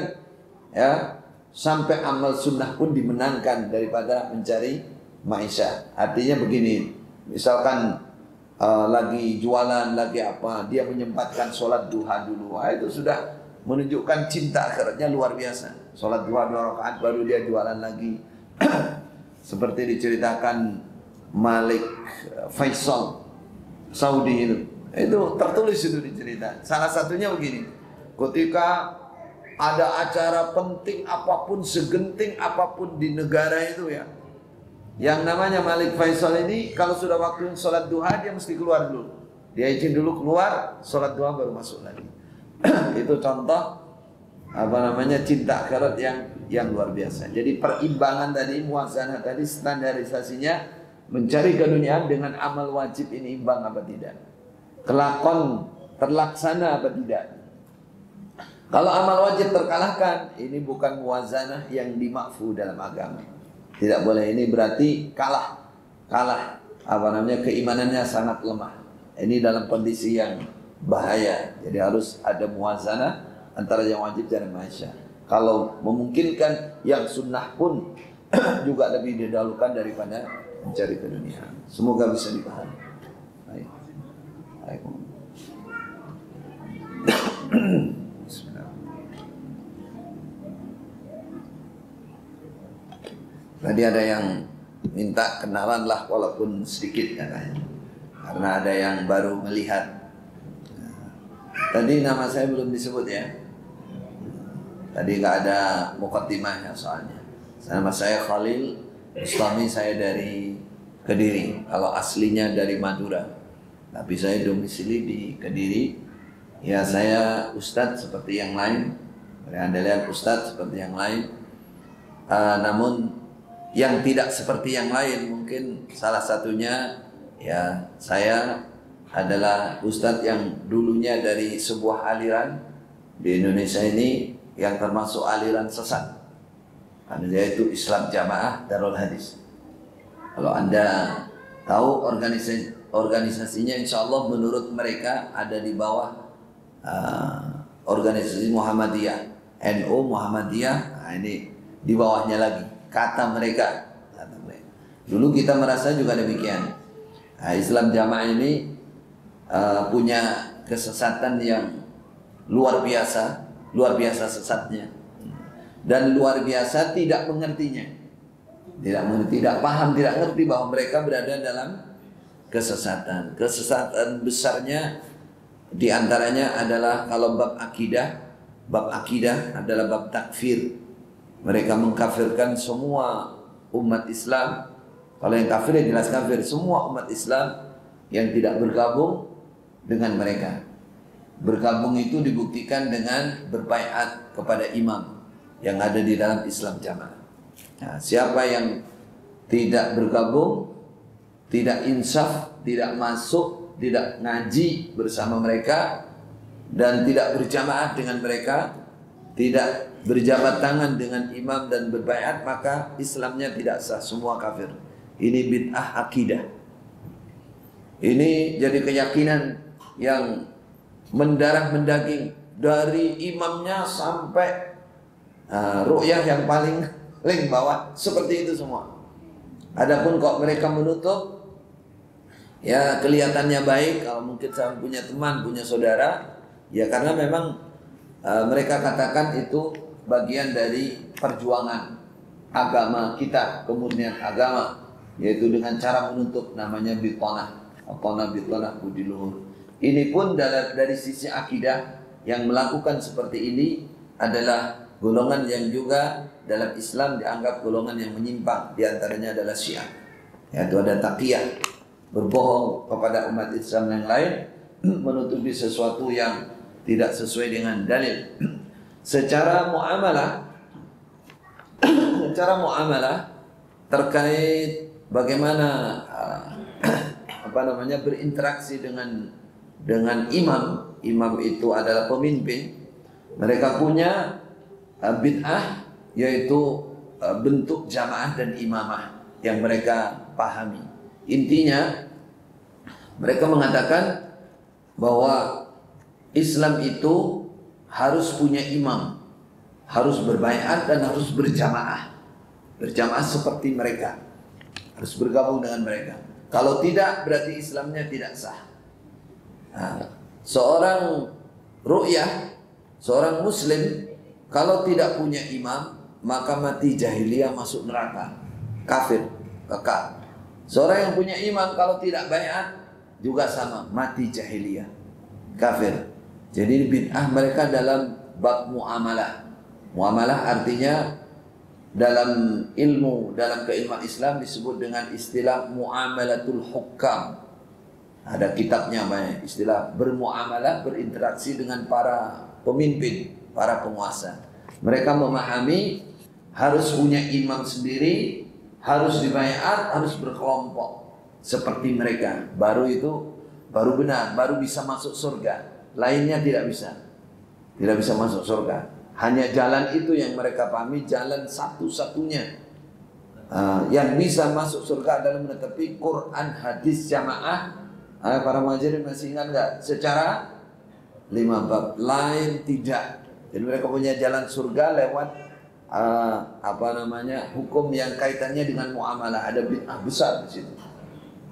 ya, sampai amal sunnah pun dimenangkan daripada mencari maisha. Artinya begini, misalkan lagi jualan, lagi apa, dia menyempatkan sholat duha dulu, itu sudah menunjukkan cinta akhiratnya luar biasa. Sholat duha 2 rakaat baru dia jualan lagi. Seperti diceritakan Malik Faisal Saudi itu tertulis itu dicerita. Salah satunya begini, ketika ada acara penting apapun, segenting apapun di negara itu, ya, yang namanya Malik Faisal ini kalau sudah waktu sholat duha dia mesti keluar dulu. Dia izin dulu keluar, sholat duha baru masuk lagi. Itu contoh cinta akhirat yang luar biasa. Jadi perimbangan tadi, muwazanah tadi, standarisasinya mencari keduniaan dengan amal wajib ini imbang apa tidak, kelakon terlaksana apa tidak. Kalau amal wajib terkalahkan, ini bukan muwazanah yang dimakfu dalam agama. Tidak boleh, ini berarti kalah keimanannya sangat lemah. Ini dalam kondisi yang bahaya. Jadi harus ada muwazanah antara yang wajib dan maisha. Kalau memungkinkan yang sunnah pun juga lebih didahulukan daripada mencari keduniaan. Semoga bisa dipahami. Baik. Tadi ada yang minta kenalan lah walaupun sedikit katanya, karena ada yang baru melihat. Tadi nama saya belum disebut ya. Tadi nggak ada muqaddimahnya soalnya. Nama saya Khalil Bustami, saya dari Kediri. Kalau aslinya dari Madura, tapi saya domisili di Kediri. Ya, saya ustadz seperti yang lain. Anda lihat ustadz seperti yang lain. Namun yang tidak seperti yang lain, mungkin salah satunya, ya, saya adalah ustadz yang dulunya dari sebuah aliran di Indonesia ini yang termasuk aliran sesat, yaitu Islam Jamaah Darul Hadis. Kalau Anda tahu organisasinya, insya Allah menurut mereka ada di bawah organisasi Muhammadiyah, NU Muhammadiyah. Nah, ini di bawahnya lagi. Kata mereka. Dulu kita merasa juga demikian. Nah, Islam Jamaah ini punya kesesatan yang luar biasa sesatnya, dan luar biasa tidak mengertinya, tidak paham, tidak ngerti bahwa mereka berada dalam kesesatan. Kesesatan besarnya diantaranya adalah kalau bab akidah adalah bab takfir. Mereka mengkafirkan semua umat Islam. Kalau yang kafir ya jelas kafir. Semua umat Islam yang tidak bergabung dengan mereka. Bergabung itu dibuktikan dengan berbaiat kepada imam yang ada di dalam Islam Jamaah. Nah, siapa yang tidak bergabung, tidak insaf, tidak masuk, tidak ngaji bersama mereka, dan tidak berjamaah dengan mereka, tidak berjabat tangan dengan imam dan berbaiat, maka Islamnya tidak sah, semua kafir. Ini bid'ah akidah. Ini jadi keyakinan yang mendarah mendaging dari imamnya sampai ru'yah yang paling bawah, seperti itu semua. Adapun kok mereka menutup, ya kelihatannya baik. Kalau mungkin saya punya teman, punya saudara, ya karena memang mereka katakan itu bagian dari perjuangan agama kita, kemurnian agama, yaitu dengan cara menutup, namanya bitonah budi luhur. Ini pun dari sisi akidah, yang melakukan seperti ini adalah golongan yang juga dalam Islam dianggap golongan yang menyimpang. Di antaranya adalah Syiah, yaitu ada taqiyah, berbohong kepada umat Islam yang lain, menutupi sesuatu yang tidak sesuai dengan dalil. Secara muamalah terkait bagaimana berinteraksi dengan imam. Imam itu adalah pemimpin. Mereka punya bid'ah, yaitu bentuk jamaah dan imamah yang mereka pahami. Intinya mereka mengatakan bahwa Islam itu harus punya imam, harus berbaiat dan harus berjamaah. Berjamaah seperti mereka, harus bergabung dengan mereka. Kalau tidak, berarti Islamnya tidak sah. Nah, seorang ru'yah, seorang muslim, kalau tidak punya imam, maka mati jahiliyah, masuk neraka, kafir, kekal. Seorang yang punya imam kalau tidak baiat juga sama, mati jahiliyah, kafir. Jadi bid'ah mereka dalam bab muamalah. Muamalah artinya dalam ilmu, dalam keilmuan Islam disebut dengan istilah muamalatul hukam. Ada kitabnya banyak, istilah bermuamalah, berinteraksi dengan para pemimpin, para penguasa. Mereka memahami harus punya imam sendiri, harus dibaiat, harus berkelompok seperti mereka. Baru itu baru benar, baru bisa masuk surga. Lainnya tidak bisa. Tidak bisa masuk surga. Hanya jalan itu yang mereka pahami, jalan satu-satunya. Yang bisa masuk surga adalah menetapi Quran, hadis, jamaah. Para muhajirin masih ingat nggak? Secara 5 bab, lain tidak. Jadi mereka punya jalan surga lewat hukum yang kaitannya dengan muamalah. Ada bid'ah besar di situ.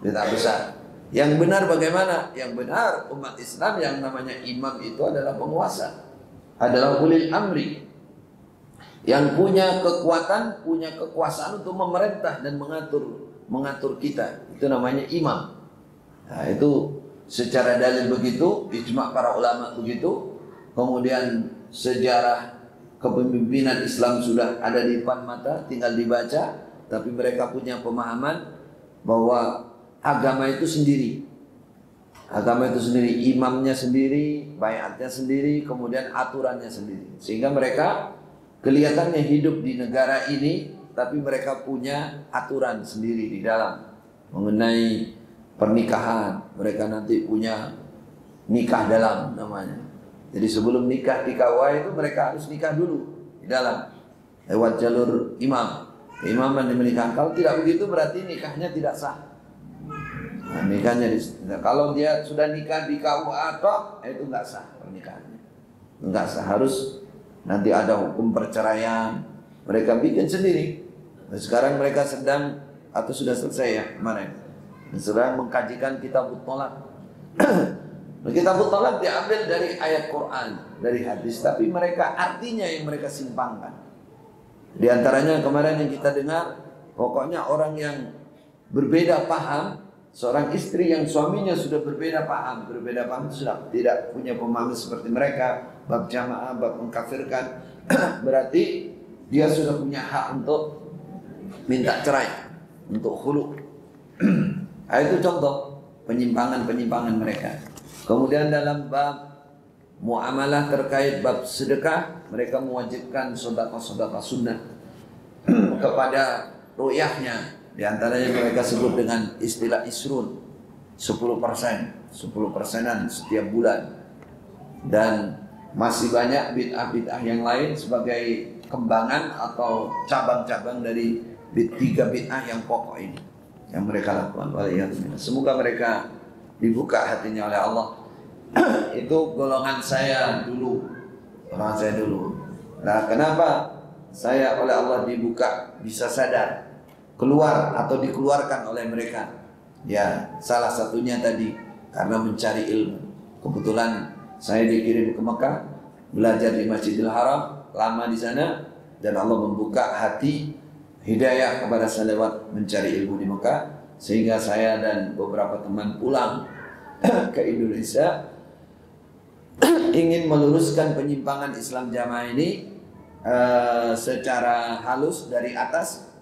Bid'ah besar. Yang benar bagaimana? Yang benar umat Islam yang namanya imam itu adalah penguasa, adalah ulil amri, yang punya kekuatan, punya kekuasaan untuk memerintah dan mengatur kita. Itu namanya imam. Nah, itu secara dalil begitu, ijma' para ulama begitu. Kemudian sejarah kepemimpinan Islam sudah ada di depan mata, tinggal dibaca. Tapi mereka punya pemahaman bahwa agama itu sendiri. Agama itu sendiri, imamnya sendiri, baiatnya sendiri, kemudian aturannya sendiri. Sehingga mereka kelihatannya hidup di negara ini, tapi mereka punya aturan sendiri di dalam mengenai pernikahan. Mereka nanti punya nikah dalam namanya. Jadi sebelum nikah di KUA itu mereka harus nikah dulu di dalam lewat jalur imam. Imaman menikah. Kalau tidak begitu berarti nikahnya tidak sah. Nah, nikahnya kalau dia sudah nikah di KUA toh itu enggak sah pernikahannya. Enggak sah, harus nanti ada hukum perceraian. Mereka bikin sendiri. Nah, sekarang mereka sedang atau sudah selesai ya kemarin. Sedang mengkajikan Kitabut Thalaq. Kitabut Thalaq diambil dari ayat Quran, dari hadis, tapi mereka artinya yang mereka simpangkan. Di antaranya kemarin yang kita dengar, pokoknya orang yang berbeda paham, seorang istri yang suaminya sudah berbeda paham sudah tidak punya pemahaman seperti mereka, bab jamaah, bab mengkafirkan, berarti dia sudah punya hak untuk minta cerai, untuk khulu. Itu contoh penyimpangan-penyimpangan mereka. Kemudian dalam bab muamalah terkait bab sedekah, mereka mewajibkan sedekah-sedekah sunnah kepada ru'yahnya. Di antaranya mereka sebut dengan istilah isrun, 10%an setiap bulan. Dan masih banyak bid'ah-bid'ah yang lain sebagai kembangan atau cabang-cabang dari 3 bid'ah yang pokok ini yang mereka lakukan. Semoga mereka dibuka hatinya oleh Allah. Itu golongan saya dulu. Nah, kenapa saya oleh Allah dibuka, bisa sadar, keluar atau dikeluarkan oleh mereka? Ya, salah satunya tadi karena mencari ilmu. Kebetulan saya dikirim ke Mekah, belajar di Masjidil Haram, lama di sana, dan Allah membuka hati hidayah kepada saya lewat mencari ilmu di Mekah, sehingga saya dan beberapa teman pulang ke Indonesia ingin meluruskan penyimpangan Islam jamaah ini secara halus dari atas.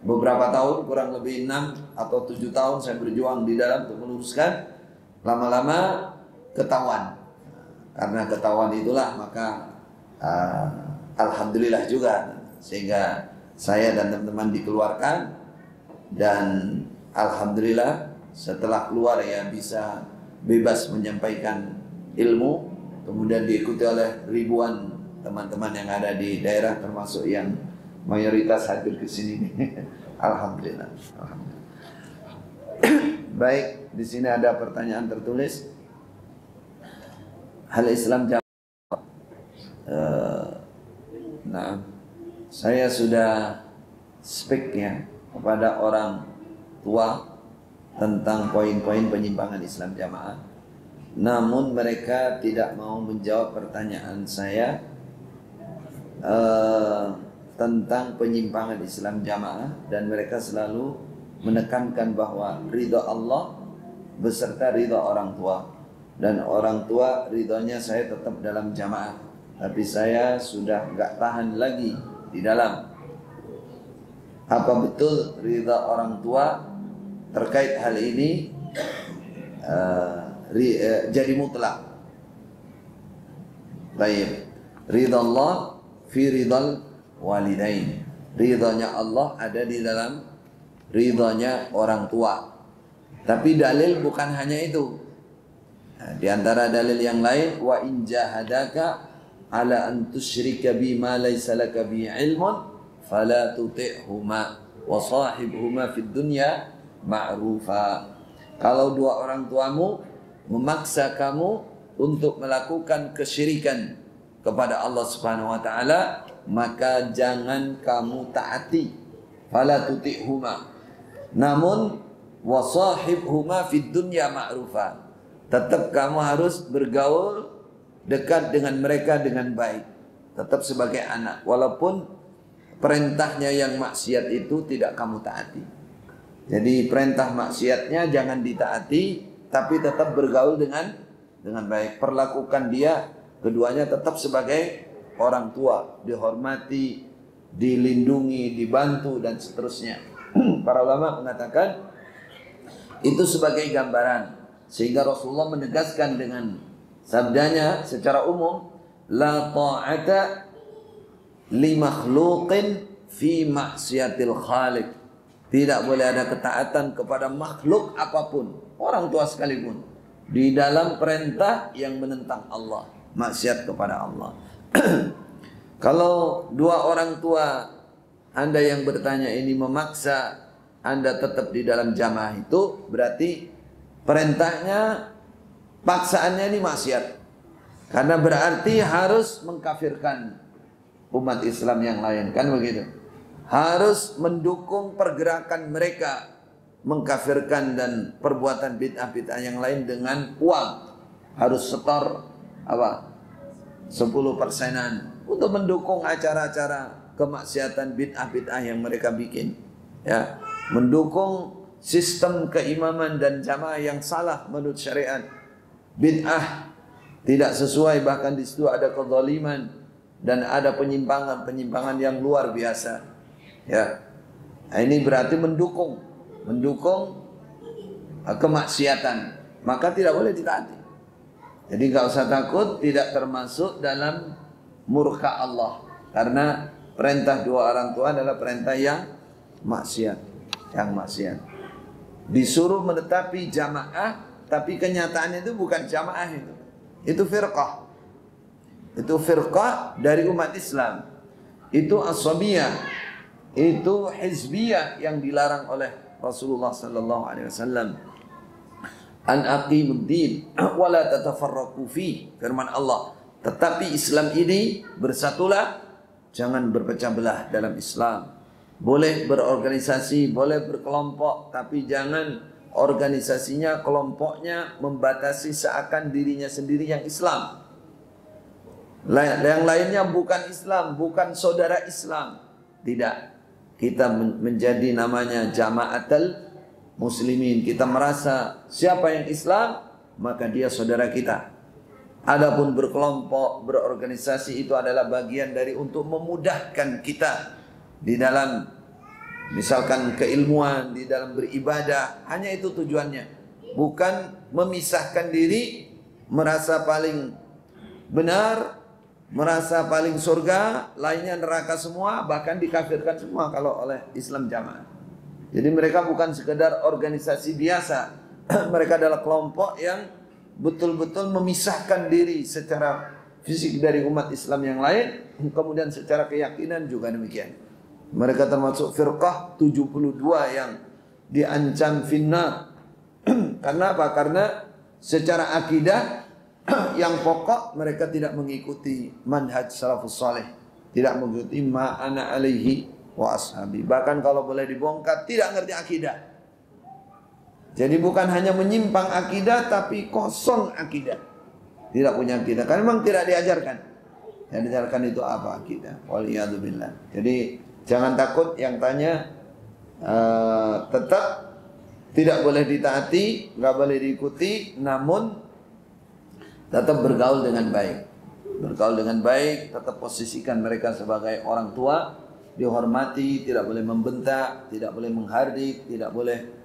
Beberapa tahun, kurang lebih 6 atau 7 tahun saya berjuang di dalam untuk meluruskan. Lama-lama ketahuan. Karena ketahuan itulah maka alhamdulillah juga, sehingga saya dan teman-teman dikeluarkan. Dan alhamdulillah setelah keluar ya bisa bebas menyampaikan ilmu, kemudian diikuti oleh ribuan teman-teman yang ada di daerah, termasuk yang mayoritas hadir ke sini. Alhamdulillah. Alhamdulillah. Baik, di sini ada pertanyaan tertulis. Hal Islam jamaah. Nah, saya sudah speak ya kepada orang tua tentang poin-poin penyimpangan Islam jamaah. Namun mereka tidak mau menjawab pertanyaan saya tentang penyimpangan Islam jamaah, dan mereka selalu menekankan bahwa ridha Allah beserta ridha orang tua, dan orang tua ridhonya saya tetap dalam jamaah, tapi saya sudah nggak tahan lagi di dalam. Apa betul ridha orang tua terkait hal ini jadi mutlak? Baik, ridha Allah fi ridhal walidain. Ridhanya Allah ada di dalam ridhanya orang tua. Tapi dalil bukan hanya itu. Nah, di antara dalil yang lain, wa in jahadaka ala an tusyrika bima laysa laka bi ilmun fala tuti'huma wa sahibhuma fid dunya ma'rufa. Kalau dua orang tuamu memaksa kamu untuk melakukan kesyirikan kepada Allah Subhanahu wa taala, maka jangan kamu taati. Fala tuti'huma. Namun wasahibhuma fid dunya ma'rufa. Tetap kamu harus bergaul dekat dengan mereka dengan baik. Tetap sebagai anak, walaupun perintahnya yang maksiat itu tidak kamu taati. Jadi perintah maksiatnya jangan ditaati, tapi tetap bergaul dengan baik. Perlakukan dia, keduanya tetap sebagai orang tua, dihormati, dilindungi, dibantu, dan seterusnya. Para ulama mengatakan itu sebagai gambaran, sehingga Rasulullah menegaskan dengan sabdanya secara umum, la ta'ata li makhluqin fi maksiatil khaliq. Tidak boleh ada ketaatan kepada makhluk apapun, orang tua sekalipun, di dalam perintah yang menentang Allah, maksiat kepada Allah. Kalau dua orang tua Anda yang bertanya ini memaksa Anda tetap di dalam jamaah, itu berarti perintahnya, paksaannya ini maksiat. Karena berarti harus mengkafirkan umat Islam yang lain, kan begitu? Harus mendukung pergerakan mereka mengkafirkan dan perbuatan bid'ah-bid'ah yang lain dengan uang. Harus setor apa? 10%-an untuk mendukung acara-acara kemaksiatan bid'ah-bid'ah yang mereka bikin. Ya, mendukung sistem keimaman dan jamaah yang salah menurut syariat. Bid'ah tidak sesuai, bahkan di situ ada kezaliman dan ada penyimpangan yang luar biasa. Ya, nah, ini berarti mendukung kemaksiatan, maka tidak boleh ditaati. Jadi nggak usah takut, tidak termasuk dalam murka Allah, karena perintah dua orang tua adalah perintah yang maksiat, Disuruh menetapi jamaah, tapi kenyataannya itu bukan jamaah, itu firqah. Itu firqah dari umat Islam. Itu asabiyah. Itu hizbiyah yang dilarang oleh Rasulullah sallallahu alaihi wasallam. An aqimuddin wa la tatafarraqu fi, firman Allah. Tetapi Islam ini bersatulah, jangan berpecah belah dalam Islam. Boleh berorganisasi, boleh berkelompok, tapi jangan organisasinya, kelompoknya membatasi seakan dirinya sendiri yang Islam. Yang lainnya bukan Islam, bukan saudara Islam. Tidak. Kita menjadi namanya jamaatul muslimin. Kita merasa siapa yang Islam, maka dia saudara kita. Adapun berkelompok, berorganisasi itu adalah bagian dari untuk memudahkan kita di dalam misalkan keilmuan, di dalam beribadah. Hanya itu tujuannya. Bukan memisahkan diri, merasa paling benar, merasa paling surga, lainnya neraka semua, bahkan dikafirkan semua kalau oleh Islam jamaah. Jadi mereka bukan sekedar organisasi biasa. Mereka adalah kelompok yang betul-betul memisahkan diri secara fisik dari umat Islam yang lain, kemudian secara keyakinan juga demikian. Mereka termasuk firqah 72 yang diancam finnar. Karena apa? Karena secara akidah yang pokok mereka tidak mengikuti manhaj salafus saleh, tidak mengikuti ma ana alaihi wa ashabi. Bahkan kalau boleh dibongkar, tidak ngerti akidah. Jadi bukan hanya menyimpang akidah, tapi kosong akidah. Tidak punya akidah, karena memang tidak diajarkan. Yang diajarkan itu apa akidah? Waliyadzubillah. Jadi jangan takut yang tanya, tetap tidak boleh ditaati, nggak boleh diikuti, namun tetap bergaul dengan baik. Bergaul dengan baik, tetap posisikan mereka sebagai orang tua, dihormati, tidak boleh membentak, tidak boleh menghardik, tidak boleh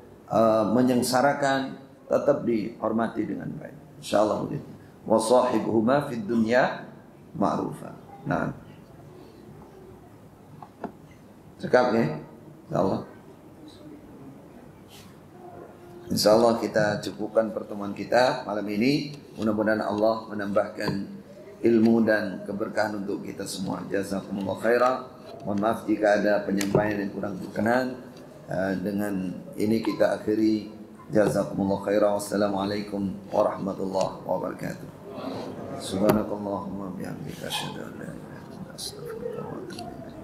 menyengsarakan, tetap dihormati dengan baik. Insyaallah begitu. Wa sahibuhuma fid dunya ma'rufa. Nah. Cekap ya? Insyaallah. Insyaallah kita cukupkan pertemuan kita malam ini. Mudah-mudahan Allah menambahkan ilmu dan keberkahan untuk kita semua. Jazakumullah khairan. Mohon maaf jika ada penyampaian yang kurang berkenan. Dengan ini kita akhiri. Jazakumullah khairan. Wassalamualaikum warahmatullahi wabarakatuh. Subhanakallahumma bihamdika asyhadu an la ilaha illa anta astaghfiruka wa atubu ilaik.